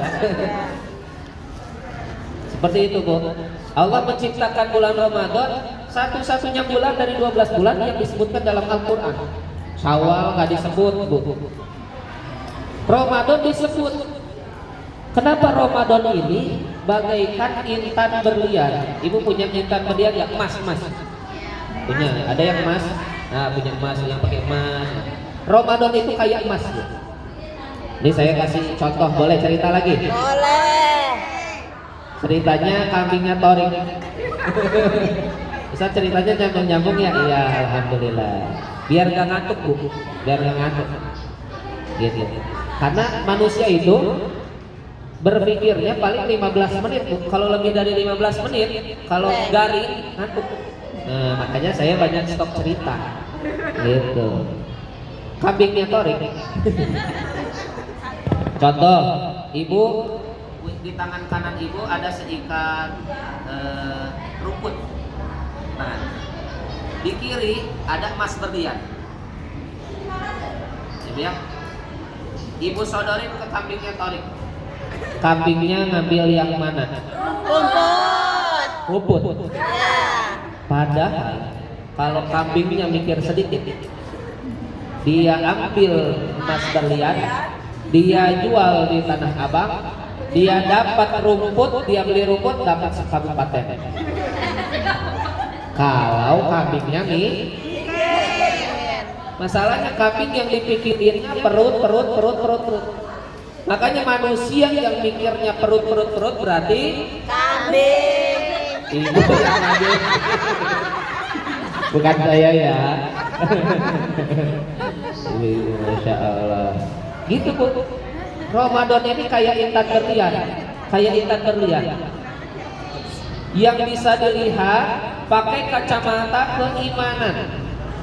Seperti itu Bu. Allah menciptakan bulan Ramadan satu-satunya bulan dari 12 bulan yang disebutkan dalam Al-Quran. Syawal nggak disebut Bu. Ramadan disebut. Kenapa Ramadan ini bagaikan intan berlian? Ibu punya intan berlian ya, emas. Punya, ada yang emas. Nah, punya emas, yang pakai emas. Ramadan itu kayak emas Bu. Ini saya kasih contoh, boleh cerita lagi? Boleh. Ceritanya kambingnya Torik. Bisa ceritanya nyambung ya? Iya, alhamdulillah. Biar gak ngantuk Bu, biar gak ngantuk. Gitu. Karena manusia itu berpikirnya paling 15 menit Bu. Kalau lebih dari 15 menit, kalau garing ngantuk. Nah, makanya saya banyak stok cerita. Gitu. Kambingnya Torik. Contoh, Ibu di tangan kanan Ibu ada seikat rumput. Tangan. Di kiri ada emas berlian. Ya. Ibu sodorin ke kambingnya Torik. Kambingnya ngambil yang mana? Rumput. Padahal kalau kambingnya mikir sedikit, dia ambil emas berlian, dia jual di Tanah Abang, Dia dapat rumput, dia beli rumput dapat sekabupaten. Kalau kambingnya nih, masalahnya kambing yang dipikirinnya perut. Makanya manusia yang mikirnya perut berarti Kambing. ibu yang ada. Bukan saya ya. Masya Allah. Gitu Bu. Ramadan ini kayak intan berlian. Yang bisa dilihat pakai kacamata keimanan.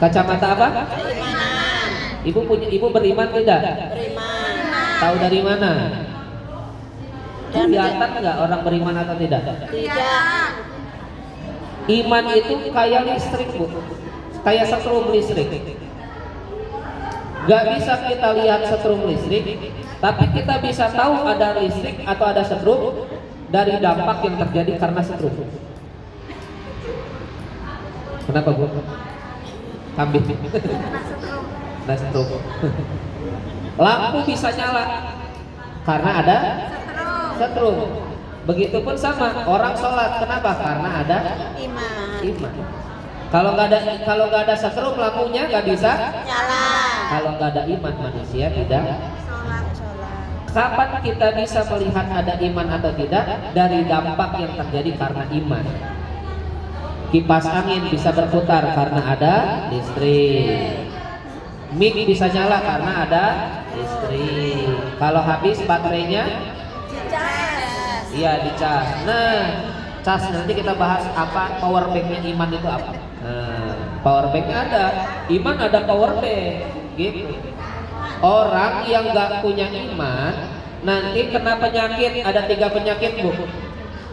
Kacamata apa? Keimanan. Ibu beriman tidak? Beriman. Tahu dari mana? Dan Kelihatan nggak orang beriman atau tidak? tidak. Iman itu kayak listrik Bu, kayak setrum listrik. Gak bisa kita lihat setrum listrik, tapi kita bisa tahu ada listrik atau ada setrum dari dampak yang terjadi karena setrum. Kenapa Bu? Kambing. Nah setrum. Lampu bisa nyala karena ada setrum. Begitupun sama orang sholat, kenapa? Karena ada Iman. Kalau nggak ada setrum lampunya nggak bisa. Nyala. Kalau nggak ada iman manusia tidak. Sholat. Kapan kita bisa melihat ada iman atau tidak? Dari dampak yang terjadi karena iman. Kipas angin bisa berputar karena ada listrik. Mic bisa nyala karena ada listrik. Kalau habis baterainya, iya dicas. Nah, cas nanti kita bahas apa power banknya iman itu apa. Nah, power banknya ada, iman ada power bank, gitu. Orang yang nggak punya iman nanti kena penyakit, ada 3 penyakit Bu.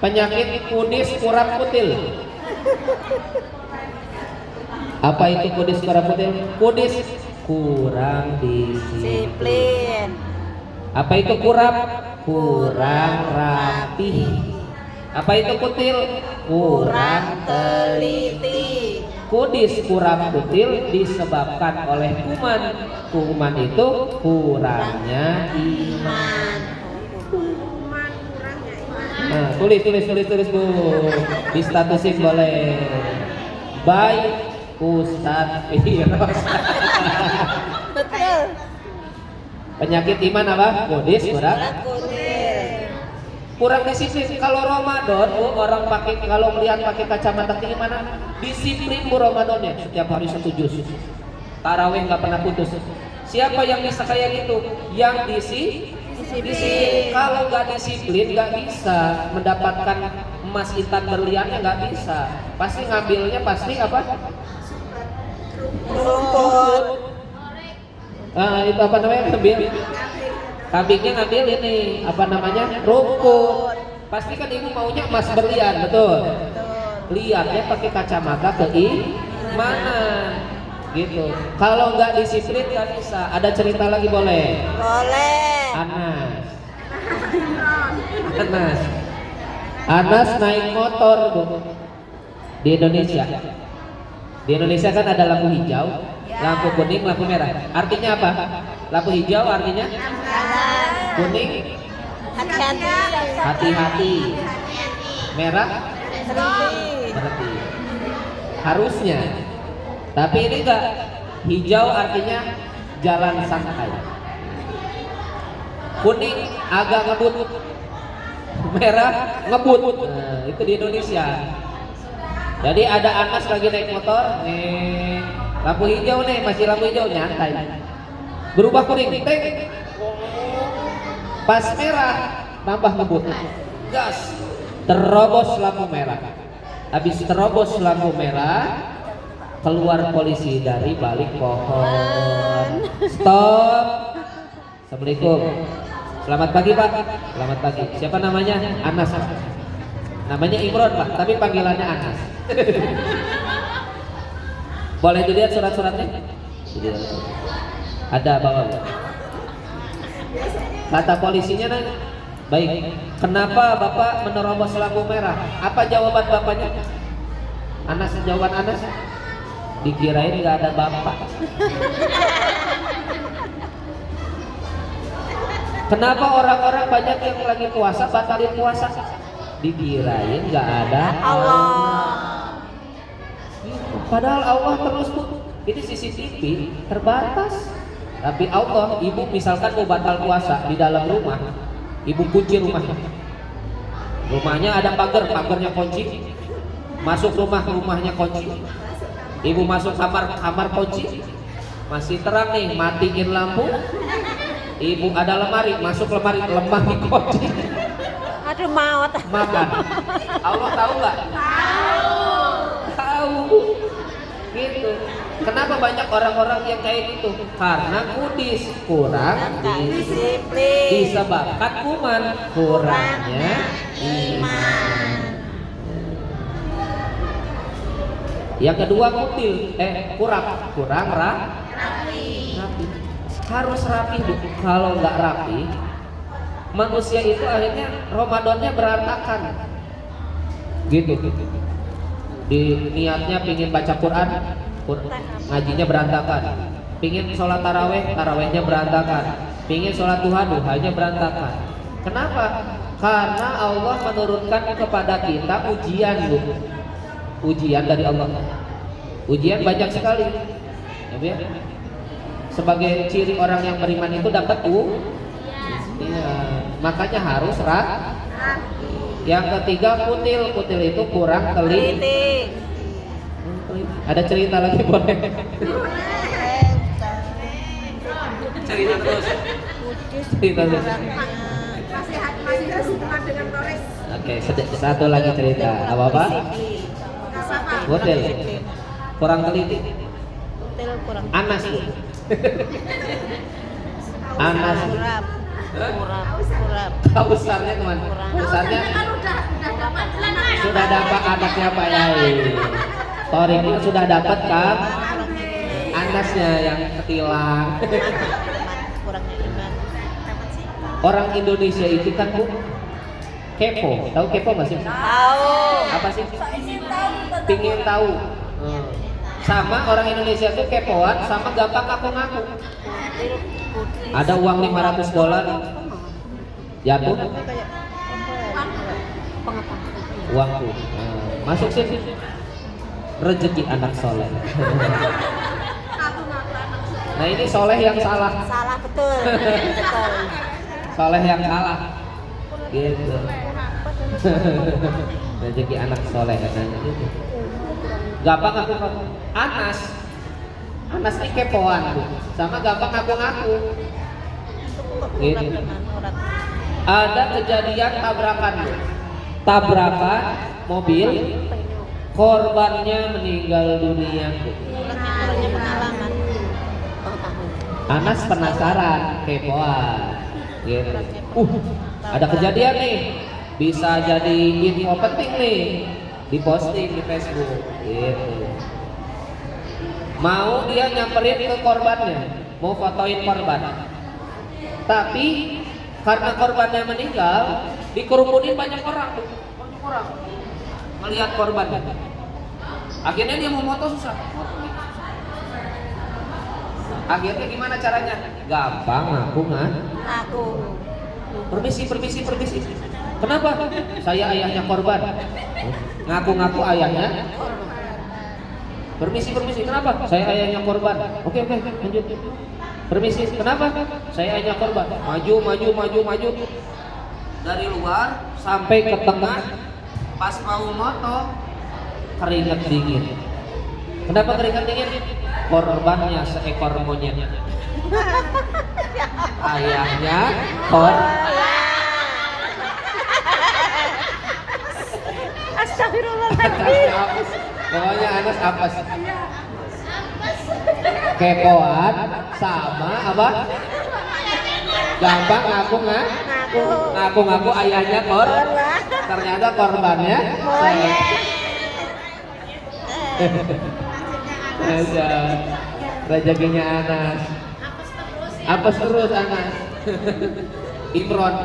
Penyakit kudis kurap kutil. Apa itu kudis kurap kutil? Kudis kurang disiplin. Apa itu kurap? Kurang rapi. Apa itu kutil? Kurang teliti. Kudis kurang kutil disebabkan oleh kuman. Kuman itu kurangnya iman. Nah, tulis Bu. Di statusin boleh. Baik Ustadz Firos. Betul. Penyakit iman apa? Kudis kurang disiplin. Kalau Ramadan Bu, orang kalau melihat pakai kacamata keimanan, disiplin Bu Ramadannya. Setiap hari 1 juz. Tarawih nggak pernah putus. Siapa yang bisa kayak gitu? Yang disiplin. Kalau nggak disiplin nggak bisa mendapatkan emas intan berliannya, nggak bisa. Pasti ngambilnya apa? Rumput. Itu apa namanya? Kambingnya ngambil ini apa namanya? Rumput. Pasti kan ibu maunya emas berlian, betul. Lihatnya pakai kacamata keimanan, gitu. Kalau nggak disiplin nggak bisa. Ada cerita lagi boleh? Boleh. Anas naik motor Bu di Indonesia. Di Indonesia kan ada lampu hijau, lampu kuning, lampu merah. Artinya apa? Lampu hijau artinya kuning, hati-hati. Merah berhenti. Harusnya. Tapi ini enggak. Hijau artinya jalan santai. Kuning agak ngebut. Merah ngebut. Nah, itu di Indonesia. Jadi ada Anas lagi naik motor, nih lampu hijau nih, masih lampu hijau nyantai. Berubah kuning, ting. Pas merah tambah ngebut. Gas. Terobos lampu merah. Habis terobos lampu merah, keluar polisi dari balik pohon. Stop. Assalamualaikum. Selamat pagi Pak. Selamat pagi. Siapa namanya? Anas. Namanya Imron Pak, tapi panggilannya Anas. Boleh dilihat surat-suratnya? Ada bawa. Kata polisinya nanya, baik, kenapa Bapak menerobos lampu merah? Apa jawaban Bapaknya? Anas, jawaban Anas? Dikirain nggak ada Bapak. Kenapa orang-orang banyak yang lagi puasa batalin puasa? Dikirain nggak ada Allah. Padahal Allah terus tuh. Ini CCTV terbatas. Tapi Allah, ibu misalkan mau batal puasa di dalam rumah, ibu kunci rumahnya. Rumahnya ada pagar, pagarnya kunci. Masuk rumah, rumahnya kunci. Ibu masuk kamar, kamar kunci. Masih terang nih, matiin lampu. Ibu ada lemari, masuk lemari, lemari kunci. Aduh maut. Makan. Allah tahu nggak? Tahu. Gitu. Kenapa banyak orang-orang yang kayak gitu? Karena kudis, kurang Disiplin. disebabkan kuman, kurangnya iman. Yang kedua kutil, kurang rapi. Harus rapi. Kalau nggak rapi, manusia itu akhirnya Ramadannya berantakan. Gitu. Di niatnya pingin baca Quran, ngajinya berantakan. Pingin sholat taraweh, tarawehnya berantakan. Pingin sholat duha, duhanya berantakan. Kenapa? Karena Allah menurunkan kepada kita ujian, Bu. Ujian dari Allah. Ujian banyak sekali. Ya, sebagai ciri orang yang beriman itu dapat iya. Makanya harus Yang ketiga kutil. Kutil itu kurang teliti. Ada cerita lagi boleh? Cerita terus. Cerita terus. Oke, satu lagi cerita. Apa? Kutil. Kurang teliti. Anas. Anas. Kurap. Besarnya kemana? Besarnya sudah dapat anaknya Pak Yai. Toriko sudah dapat kan? Anasnya yang ketilang. Orang Indonesia itu kan Bu kepo. Tahu kepo masih? Tahu. Apa sih? Pingin tahu. Sama orang Indonesia tuh kepoan, sama gampang ngaku-ngaku. Ada uang $500 jatuh, uangku masuk sih, rezeki anak soleh. Nah ini soleh yang salah. Salah betul. Betul. Soleh yang salah. Gitu. Rezeki anak soleh katanya gitu. Gampang ngaku-ngaku. Anas ini kepoan Bu. Sama gampang ngaku-ngaku. Gitu. Ada kejadian tabrakan Bu. Tabrakan mobil, korbannya meninggal dunia Bu. Anas penasaran, kepoan. Gitu. Ada kejadian nih. Bisa jadi info penting nih. Diposting di Facebook gitu. Mau dia nyamperin ke korbannya, mau fotoin korban. Tapi karena korbannya meninggal, dikerumunin banyak orang. Melihat korbannya. Akhirnya dia mau foto susah. Akhirnya gimana caranya? Gampang ngaku. Permisi. Kenapa? Saya ayahnya korban. Ngaku-ngaku ayahnya. Permisi. Kenapa? Saya ayahnya korban. Oke, lanjut. Permisi. Kenapa? Saya ayahnya korban. Maju. Dari luar sampai ke tengah. Pas mau moto, keringat dingin. Kenapa keringat dingin? Korbannya seekor monyet. Ayahnya korban. Astagfirullahaladzim. Pokoknya Anas apes. Kepoan sama apa? Gampang ngaku ayahnya ternyata korbannya rezekinya Anas. Apes terus Anas. Imron.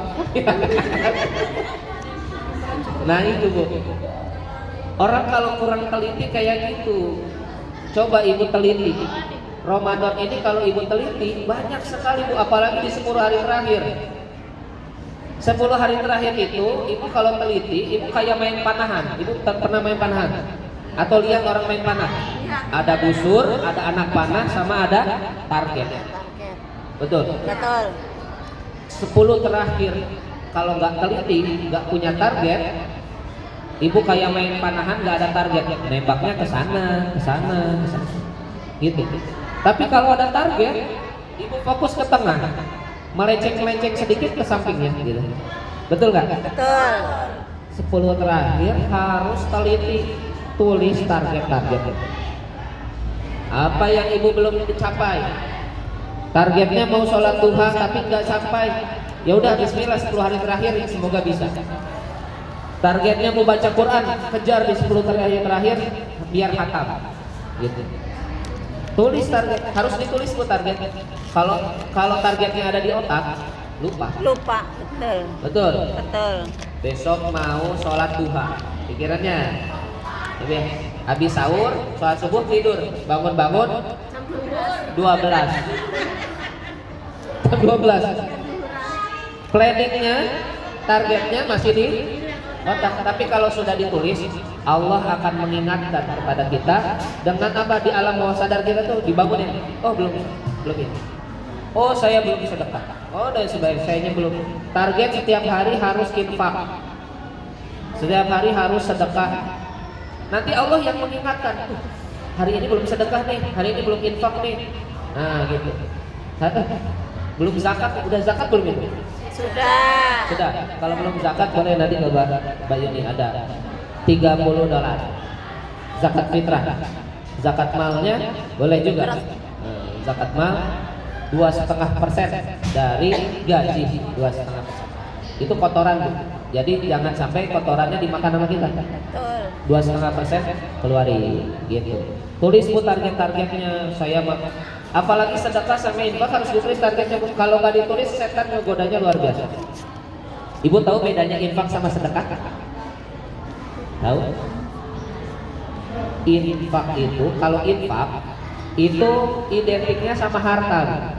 Nah itu Bu. Orang kalau kurang teliti kayak gitu. Coba ibu teliti. Ramadan ini kalau ibu teliti banyak sekali Bu, apalagi di 10 hari terakhir. 10 hari terakhir itu, ibu kalau teliti, ibu kayak main panahan. Ibu pernah main panahan? Atau lihat orang main panah? Ada busur, ada anak panah, sama ada target. Target. Betul. Betul. 10 terakhir kalau nggak teliti, nggak punya target, ibu kayak main panahan nggak ada target, nembaknya ke sana, ke sana, ke sana, gitu. Tapi kalau ada target, ibu fokus ke tengah, melenceng-melenceng sedikit ke sampingnya, gitu. Betul nggak? Betul. 10 terakhir harus teliti, tulis target-target. Apa yang ibu belum dicapai? Targetnya mau sholat duha tapi nggak sampai. Ya udah bismillah 10 hari terakhir semoga bisa. Targetnya mau baca Quran, kejar di 10 hari terakhir biar khatam. Gitu. Tulis target, harus ditulis bu target. Kalau targetnya ada di otak, lupa. Lupa. Betul. Betul. Betul. Besok mau sholat duha, pikirannya. Tapi habis sahur, sholat subuh tidur, bangun-bangun 12. Jam 12. Planningnya, targetnya masih di otak. Tapi kalau sudah ditulis, Allah akan mengingatkan kepada kita dengan apa di alam bawah sadar kita tuh dibangunin. Oh belum ini. Oh saya belum sedekah. Oh dan sebagainya belum. Target setiap hari harus infak. Setiap hari harus sedekah. Nanti Allah yang mengingatkan. Hari ini belum sedekah nih, hari ini belum infak nih. Nah gitu. Belum zakat, udah zakat belum ini? Sudah. Sudah. Kalau belum zakat boleh nanti ke Mbak Yuni ada $30. Zakat fitrah. Zakat malnya boleh juga. Zakat mal 2,5% dari gaji 2,5%. Itu kotoran Bu. Jadi jangan sampai kotorannya dimakan sama kita. Betul. 2,5% keluarin gitu. Tulis Bu target-targetnya saya mah. Apalagi sedekah sama infak harus ditulis targetnya Bu. Kalau nggak ditulis setan menggodanya luar biasa. Ibu tahu bedanya infak sama sedekah? Tahu? Infak itu, kalau infak itu identiknya sama harta.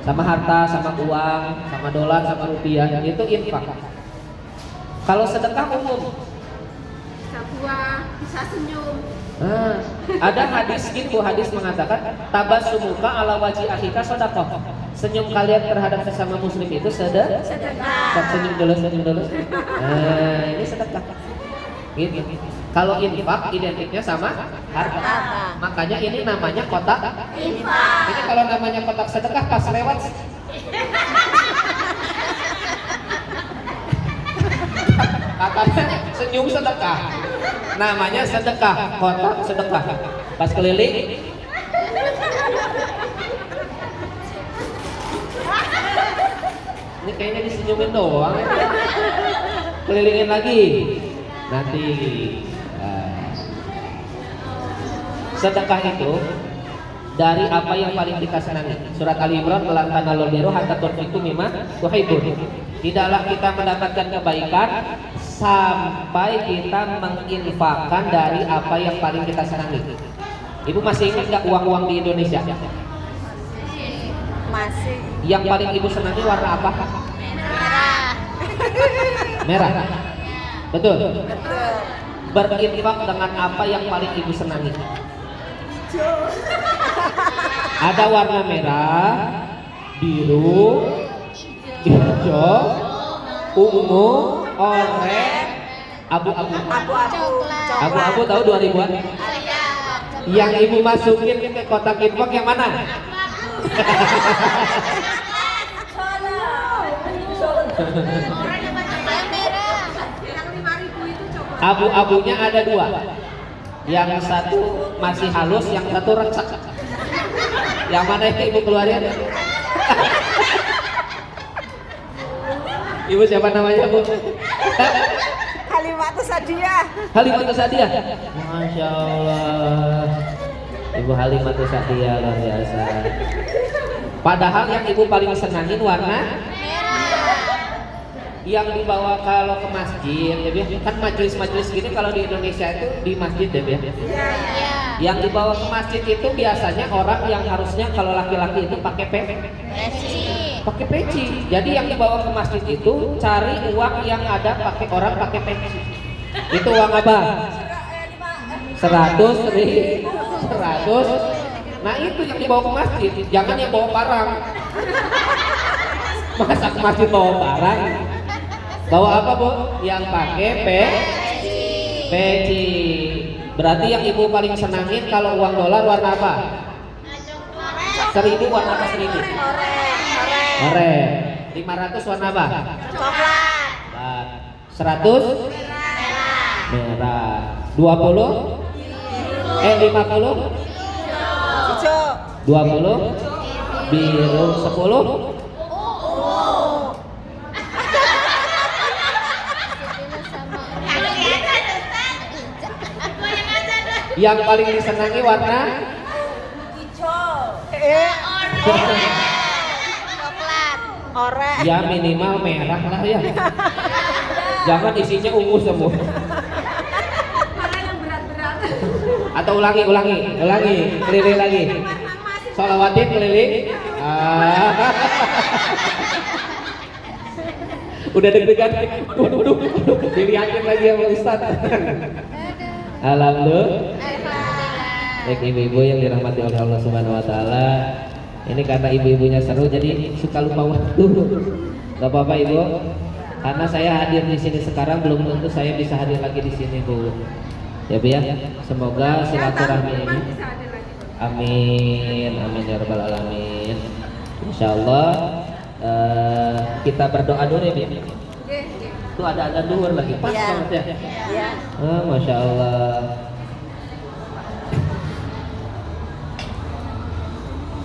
Sama harta, sama uang, sama dolar, sama rupiah, itu infak. Kalau sedekah umum. Bisa buah, bisa senyum. Nah, ada hadis gitu, hadis mengatakan tabassumuka ala wajhi akhika sedekah. Senyum kalian terhadap sesama muslim itu sedekah. Sedekah. Senyum dulu, senyum dulu. Nah, ini sedekah. Gitu. Kalau infak identiknya sama harta. Makanya ini namanya kotak infak. Ini kalau namanya kotak sedekah pas lewat katanya senyum sedekah. Namanya sedekah, kotak sedekah. Pas keliling ini kayaknya disenyumin doang. Kelilingin lagi. Nanti sedekah itu dari apa yang paling kita senangi. Surat Ali Imran melantang alul biru hatta tunfiqu mimma tuhibbun. Tidaklah kita mendapatkan kebaikan sampai kita menginfakkan dari apa yang paling kita senangi. Ibu masih ingat nggak uang-uang di Indonesia? Masih. Yang paling ibu senangi warna apa? Merah. Betul. Betul. Berinfak dengan apa yang paling ibu senangi? Ada warna merah, biru, hijau, ungu, oranye, abu-abu. Abu-abu tahu 2000-an? Yang ibu masukin ke kotak infak yang mana? Yang 5.000 itu coba. Abu-abunya ada 2. Yang satu masih halus, yang satu retak. Yang mana yang ibu keluarin? Ibu siapa namanya Bu? Kalimat Sadiah. Halimatus Sadiah. Masya Allah. Ibu Halimatus Sadiah luar biasa. Padahal yang ibu paling senangin warna yang dibawa kalau ke masjid, ya kan majelis-majelis gini kalau di Indonesia itu di masjid ya. Yang dibawa ke masjid itu biasanya orang yang harusnya kalau laki-laki itu pakai pakai peci. Jadi yang dibawa ke masjid itu cari uang yang ada pakai orang pakai peci. Itu uang apa? 100 ribu. 100. Nah itu yang dibawa ke masjid. Jangan yang bawa barang. Masa ke masjid bawa barang? Bawa apa bu? Yang pakai peci. Berarti yang ibu paling senangin kalau uang dolar warna apa? 1000 warna apa 1000? Oranye. 500 warna apa? Coklat. 100? Merah. 20? 50? Hijau. 20? Biru. 10? Yang paling disenangi warna? Hijau. Coklat. Oranye. Ya minimal merah lah ya. Jangan isinya ungu semua. Mana yang berat-berat? Atau ulangi, keliling lagi. Sholawatin keliling. Udah deg-degan. Waduh, dilihatin lagi sama Ustaz. Alhamdulillah. Baik ibu-ibu yang dirahmati oleh Allah Subhanahu wa taala. Ini karena ibu-ibunya seru jadi suka lupa waktu. Gak apa-apa ibu. Karena saya hadir di sini sekarang belum tentu saya bisa hadir lagi di sini bu. Ya bu ya. Semoga silaturahmi ini. Amin, amin ya rabbal alamin. Insyaallah kita berdoa dulu ya bu. Tuh ada duhur lagi pas banget ya. Ya. Masya Allah.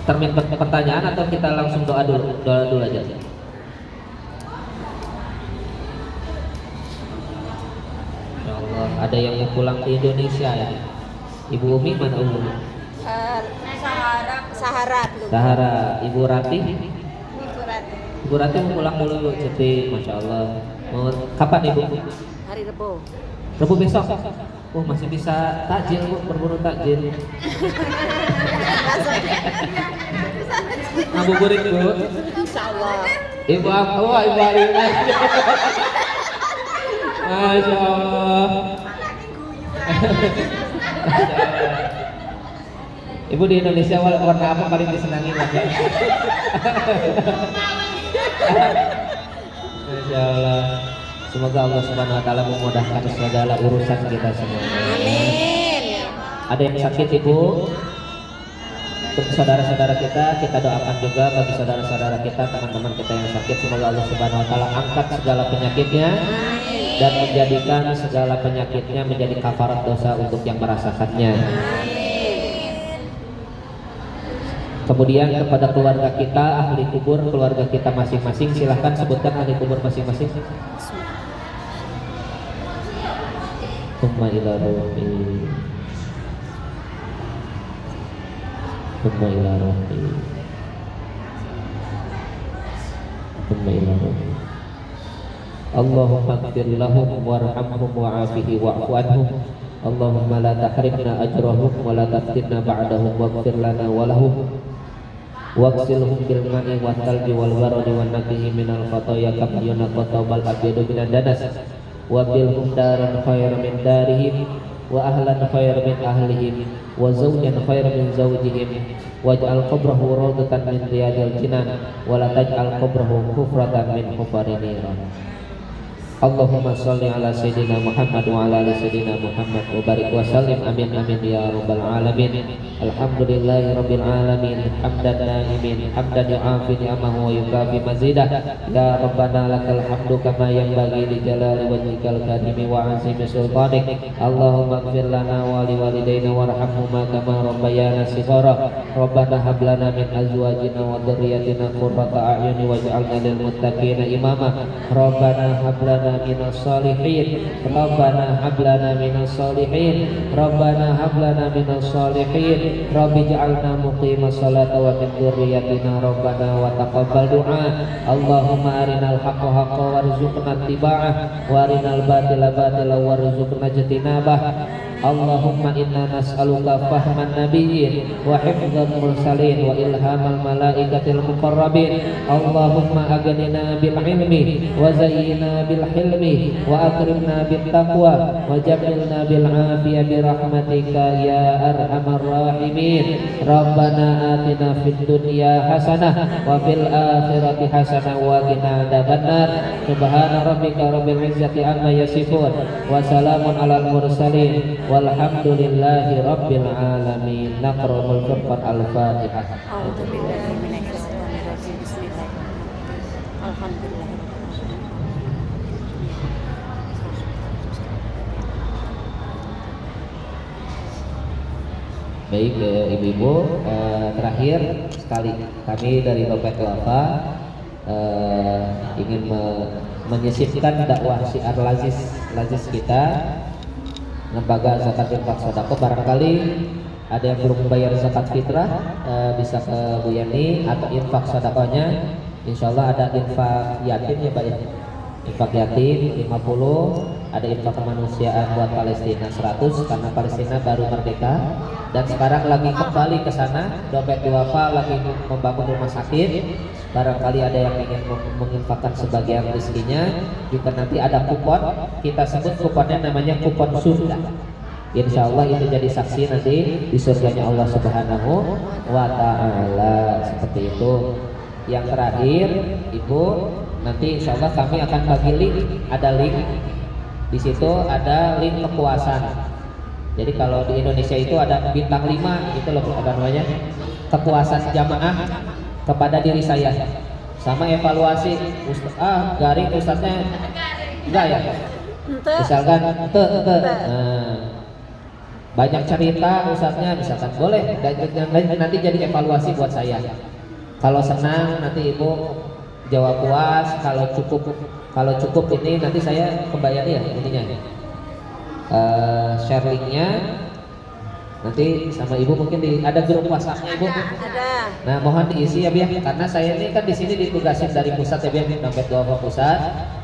Termin pertanyaan atau kita langsung doa dulu aja. Masya Allah. Ada yang mau pulang ke Indonesia ya. Ibu Umi mana Ibu? Sahara. Ibu Rati. Ibu Rati mau pulang dulu Bu. Jadi Masya Allah. Mau kapan Ibu? Hari Rebo. Rebo besok. Oh masih bisa takjil Bu, berburu takjil. Ngabuburit Bu. Insyaallah. Ibu aku, Ibu Alina. Masya Allah. Ibu di Indonesia warna apa paling disenangi lagi? Masya Allah. Semoga Allah Subhanahu wa taala memudahkan segala urusan kita semua. Amin. Ada yang sakit Ibu? Untuk saudara-saudara kita doakan juga bagi saudara-saudara kita, teman-teman kita yang sakit, semoga Allah Subhanahu wa taala angkat segala penyakitnya dan menjadikan segala penyakitnya menjadi kafarat dosa untuk yang merasakannya. Kemudian kepada keluarga kita, ahli kubur keluarga kita masing-masing, silahkan sebutkan ahli kubur masing-masing. Summa ila ruhi, summa ila ruhi, summa ila ruhi. Allahumma ighfir lahum warhamhum wa'afihi wa'fu anhum. Allahumma la tahrimna ajrahum wa la taftinna ba'dahum waghfir lana wa lahum. Waqsilhum bil ma'i wat talbi wal baradi wan naqihi minal khataya kama yunqqa thawbal abyadu minan danas. Wa bilhum daran khairan min darihim wa ahlan khairan min ahlihim wa zawjan khairan min zawjihim waj'al qabrahu rawdatan min riyadil jinan wa la taj'al qabrahu hufratan min hufarin niran. Allahumma sholli ala sayyidina Muhammad wa ala ali sayyidina Muhammad wa barik wa sallim amin amin ya rabbal alamin. Alhamdulillahi rabbil alamin hamdan naimin hamdan yu'afi ni'amahu wa yukafi mazidah. Ya rabbana lakal hamdu kama yanbaghi li jalali wajhikal karimi wa azimi sultanik. Allahumma ighfir lana wa li walidayna warhamhuma kama rabbayana shighara. Rabbana hab lana min azwajina wa dhurriyyatina qurrata a'yuni waj'alna lil muttaqina imama. Rabbana hab lana minas salihin. Rabbana hab lana minas salihin. Rabbana hab lana minas salihin. Rabbi ja'alna muqimas salata wa min dzurriyyatina Rabbana wa taqabbal du'a. Allahumma arinal haqqa haqqan warzuqna ittiba'ah wa arinal batila batila warzuqna ijtinabah. Allahumma inna nas'aluka fahman nabiyyin wa hifdzal mursalin wa ilhamal malaikatil muqarrabin. Allahumma aghnina bil ilmi wa zayyina bil hilmi wa akrimna bit taqwa wa jamilna bil afiyah bi rahmatika ya arhamar rahimin. Rabbana atina fid dunya hasanah wa fil akhirati hasanah wa qina adzabannar. Subhana rabbika rabbil izzati amma yasifun wa salamun alal mursalin walhamdulillahi rabbil alamin. Naqra'ul Qur'an al-Fatihah. A'udzubillahi minasyaitonirrajim. Bismillah. Alhamdulillah. Baik ibu-ibu, terakhir sekali kami dari Dompet Duafa ingin menyisipkan dakwah syiar lazis kita, lembaga zakat infak sedekah. Barangkali ada yang belum bayar zakat fitrah, bisa ke Bu Yani, atau infak sedekahnya insyaallah ada infak yatim ya Pak ya. Infak yatim 50, ada infak kemanusiaan buat Palestina 100 karena Palestina baru merdeka dan sekarang lagi kembali ke sana. Dompet Duafa lagi membangun rumah sakit. Barangkali ada yang ingin menginfakkan sebagian rezekinya. Jika nanti ada kupon, kita sebut kuponnya namanya kupon surga. Insya Allah itu jadi saksi nanti di surganya Allah Subhanahu wa Ta'ala. Seperti itu. Yang terakhir, Ibu, nanti insya Allah kami akan bagi link. Ada link di situ, ada link kepuasan. Jadi kalau di Indonesia itu ada bintang 5 gitu loh, apa namanya, kepuasan jamaah kepada diri saya, sama evaluasi garing ustadznya enggak ya, misalkan banyak cerita ustadznya misalkan, boleh nanti jadi evaluasi buat saya. Kalau senang nanti ibu jawab puas, kalau cukup ini nanti saya kembali ya ininya, share linknya nanti sama ibu, mungkin ada grup WhatsAppnya ibu. Ada. Nah mohon diisi ya biar, karena saya ini kan di sini ditugasin dari pusat ya biar, Dompet Duafa Pusat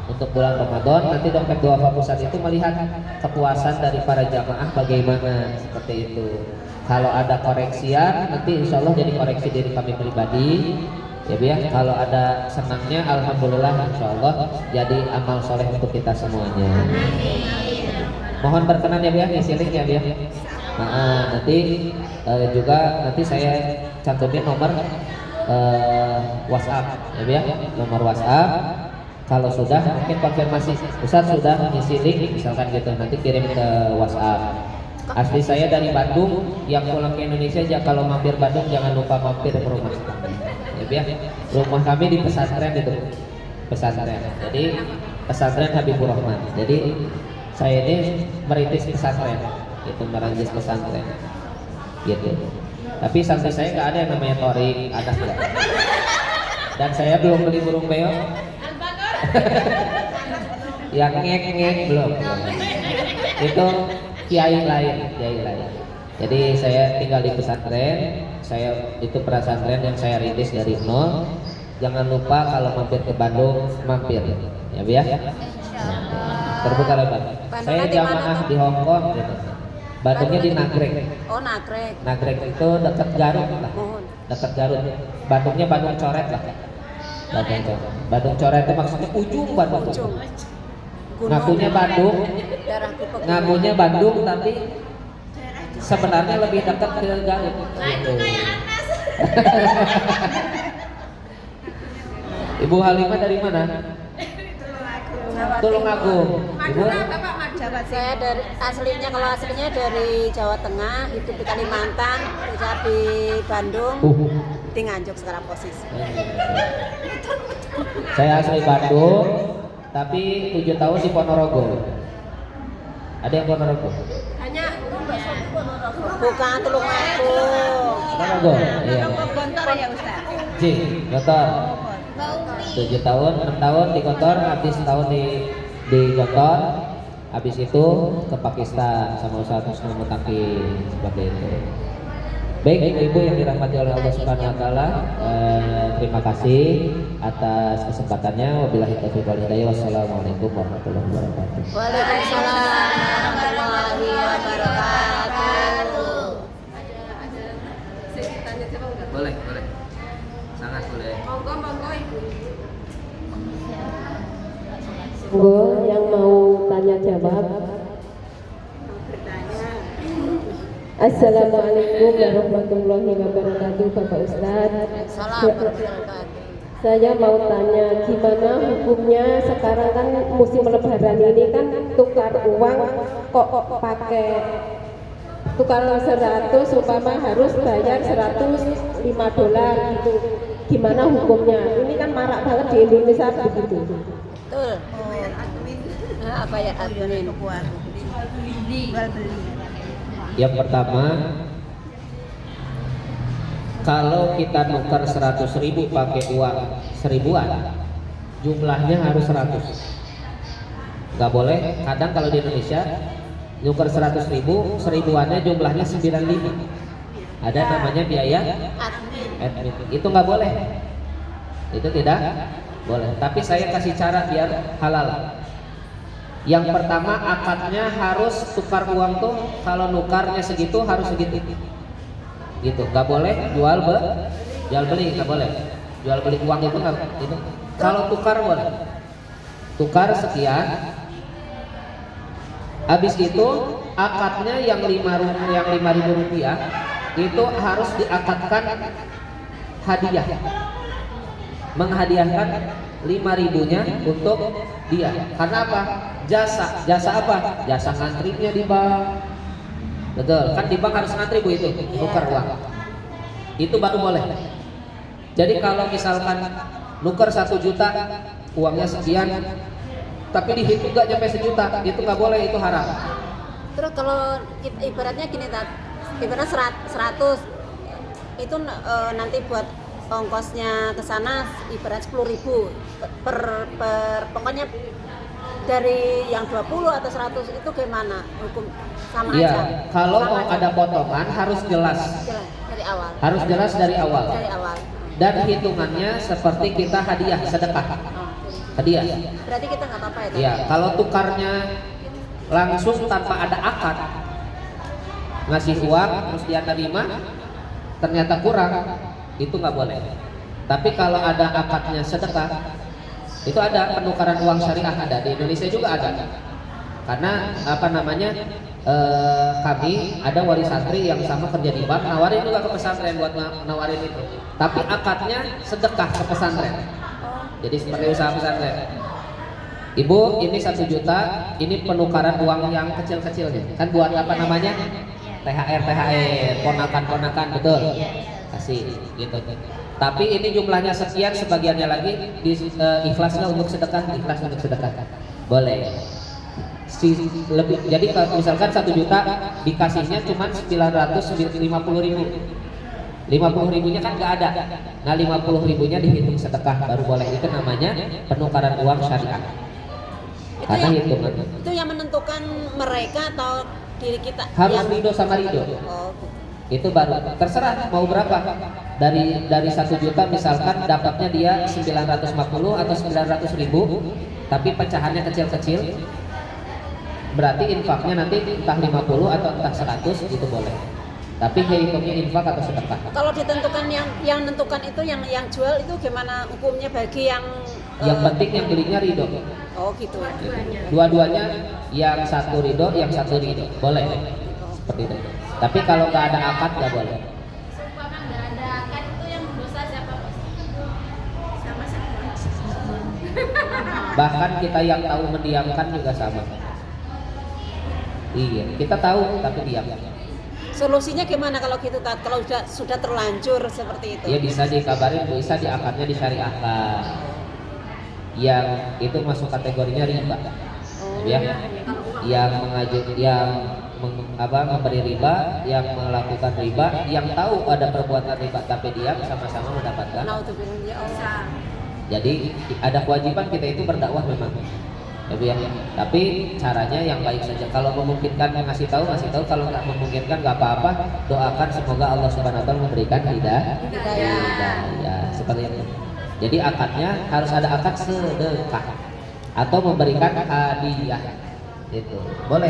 untuk bulan Ramadan. Nanti Dompet Duafa Pusat itu melihat kepuasan dari para jamaah bagaimana, seperti itu. Kalau ada koreksian nanti insya Allah jadi koreksi diri kami pribadi ya biar. Kalau ada senangnya alhamdulillah insya Allah jadi amal soleh untuk kita semuanya. Mohon berkenan ya biar, isi link ya biar. Nanti juga nanti saya cantumin nomor WhatsApp ya nomor WhatsApp. Kalau sudah mungkin konfirmasi Ustaz sudah ngisi link misalkan gitu, nanti kirim ke WhatsApp. Asli saya dari Bandung, yang pulang ke Indonesia aja kalau mampir Bandung jangan lupa mampir ke rumah kami ya. Rumah kami di pesantren itu, pesantren. Jadi pesantren Habibur Rahman. Jadi saya ini merintis pesantren, itu merantis pesantren gitu. Tapi santri saya nggak ada yang namanya Torik, ada nggak? Dan saya belum beli burung beo yang ngek belum. Itu kiai lain. Jadi saya tinggal di pesantren, saya itu pesantren yang saya rintis dari nol. Jangan lupa kalau mampir ke Bandung, mampir ya biar terbuka lebar. Saya jamaah di Hong Kong gitu. Bandungnya di Nagrek. Oh, Nagrek. Nagrek itu dekat Garut lah. Dekat Garut. Bandungnya Bandung Coret lah. Bandung Coret itu maksudnya ujung Bandung. Ujung. Ngakunya Bandung. Ngakunya Bandung tapi sebenarnya lebih dekat ke Garut. Nah itu kayak Anas. Ibu Halimah dari mana? Tulungagung. Ibu? Saya dari aslinya dari Jawa Tengah, hidup di Kalimantan, kerja di Bandung, di Nganjuk sekarang posisi. Saya asli Bandung, tapi 7 tahun di Ponorogo. Ada yang Ponorogo? Hanya Bukan Tulungagung. Ponorogo? Iya. Gontor ya Ustaz. Ji, Gontor. 7 tahun, 6 tahun di Gontor, habis setahun di Gontor. Habis itu ke Pakistan sama Ustaz Husnul Mutakin, seperti itu. Baik ibu-ibu yang dirahmati oleh Allah Subhanahu wa Ta'ala, terima kasih atas kesempatannya. Wabillahi taufiq wal hidayah. Wassalamualaikum warahmatullahi wabarakatuh. Waalaikumsalam warahmatullahi wabarakatuh. monggo Ibu. Monggo yang mau tanya jawab. Assalamualaikum warahmatullahi wabarakatuh, Bapak Ustadz. Salam berbarakatuh. Saya mau tanya gimana hukumnya sekarang kan musim lebaran ini kan tukar uang kok pakai tukar 100 umpama harus bayar 105 dolar gitu. Gimana hukumnya? Ini kan marak banget di Indonesia begitu. Betul. Apa ya admin? Jual beli. Yang pertama, kalau kita nuker 100.000 pakai uang 1000-an, jumlahnya harus 100. Nggak boleh. Kadang kalau di Indonesia nuker 100.000, 1000-annya jumlahnya 95. Ada namanya biaya admin. Itu nggak boleh. Itu tidak boleh. Tapi saya kasih cara biar halal. Yang pertama, akadnya harus tukar uang tuh kalau nukarnya segitu harus segitu. Gitu, nggak boleh jual beli, nggak boleh. Jual beli uang itu nggak itu. Kalau tukar boleh. Tukar sekian. Habis itu akadnya yang 5.000 rupiah itu harus diakadkan hadiah. Menghadiahkan 5.000-nya untuk dia. Karena apa? Jasa apa? Jasa ngantrinya di bank. Betul, kan di bank harus ngantri Bu itu, nuker uang. Itu baru boleh. Jadi kalau misalkan nuker 1 juta, uangnya sekian, tapi dihitung gak nyampe 1 juta, itu nggak boleh, itu haram. Terus kalau ibaratnya gini Tat, ibaratnya 100 itu nanti buat ongkosnya ke sana ibarat 10.000 per pokoknya dari yang 20 atau 100 itu gimana hukum sama Iya, aja? kalau Sama mau aja. ada potongan harus jelas. Jelas, dari awal. Harus jelas dari awal. Dari awal. Dan hitungannya seperti kita hadiah sedekah. Oh. Hadiah. Berarti kita nggak apa-apa ya? Tat? Iya, kalau tukarnya langsung tanpa ada akad, ngasih uang terus dia terima, ternyata kurang, itu nggak boleh. Tapi kalau ada akadnya sedekah, itu ada penukaran uang syariah, ada di Indonesia juga ada. Karena apa namanya, kami ada wali santri yang sama kerja di bank, nawarin juga ke pesantren buat nawarin itu. Tapi akadnya sedekah ke pesantren. Jadi seperti usaha pesantren. Ibu, ini 1 juta, ini penukaran uang yang kecil-kecilnya. Kan buat apa namanya? THR, ponakan-ponakan, betul. Kasih gitu. Tapi ini jumlahnya sekian, sebagiannya lagi ikhlasnya untuk sedekah, ikhlas untuk sedekah. Boleh. Jadi kalau misalkan 1 juta dikasihnya cuma 950.000. 50.000-nya kan nggak ada. Nah 50.000-nya dihitung sedekah baru boleh. Itu namanya penukaran uang syariah. Karena hitungan Itu yang menentukan mereka atau diri kita? harus yang... ridho sama ridho. Oh, Itu baru terserah mau berapa. Dari 1 juta misalkan dapatnya dia 950 atau 900.000, tapi pecahannya kecil-kecil, berarti infaknya nanti entah 50 atau entah 100, itu boleh. Tapi hitungnya infak atau sedekah. kalau ditentukan yang menentukan itu yang jual itu gimana hukumnya bagi yang Yang penting yang belinya ridho. oh gitu ya. Dua-duanya, yang satu ridho, yang satu ridho, boleh. Seperti itu. Tapi kalau nggak ada akad nggak boleh. Seumpama nggak ada akad itu yang berdosa siapa Bos? Sama-sama. Bahkan kita yang tahu mendiamkan juga sama. Iya, kita tahu tapi diam. Solusinya gimana kalau gitu Tat? Kalau sudah terlanjur seperti itu? Ya bisa dikabarin, bisa diakadnya disyariahkan. Yang itu masuk kategorinya riba. Ya, yang memberi riba, yang melakukan riba, yang tahu ada perbuatan riba tapi diam, sama-sama mendapatkan. Naudzubillah, ya Allah. Jadi ada kewajiban kita itu berdakwah memang. Ya, tapi caranya yang baik saja. Kalau memungkinkan ngasih tahu. Kalau nggak memungkinkan nggak apa-apa. Doakan semoga Allah Subhanahu Wa Taala memberikan hidayah. Seperti itu. Jadi akadnya harus ada akad sedekah atau memberikan hadiah. Itu boleh.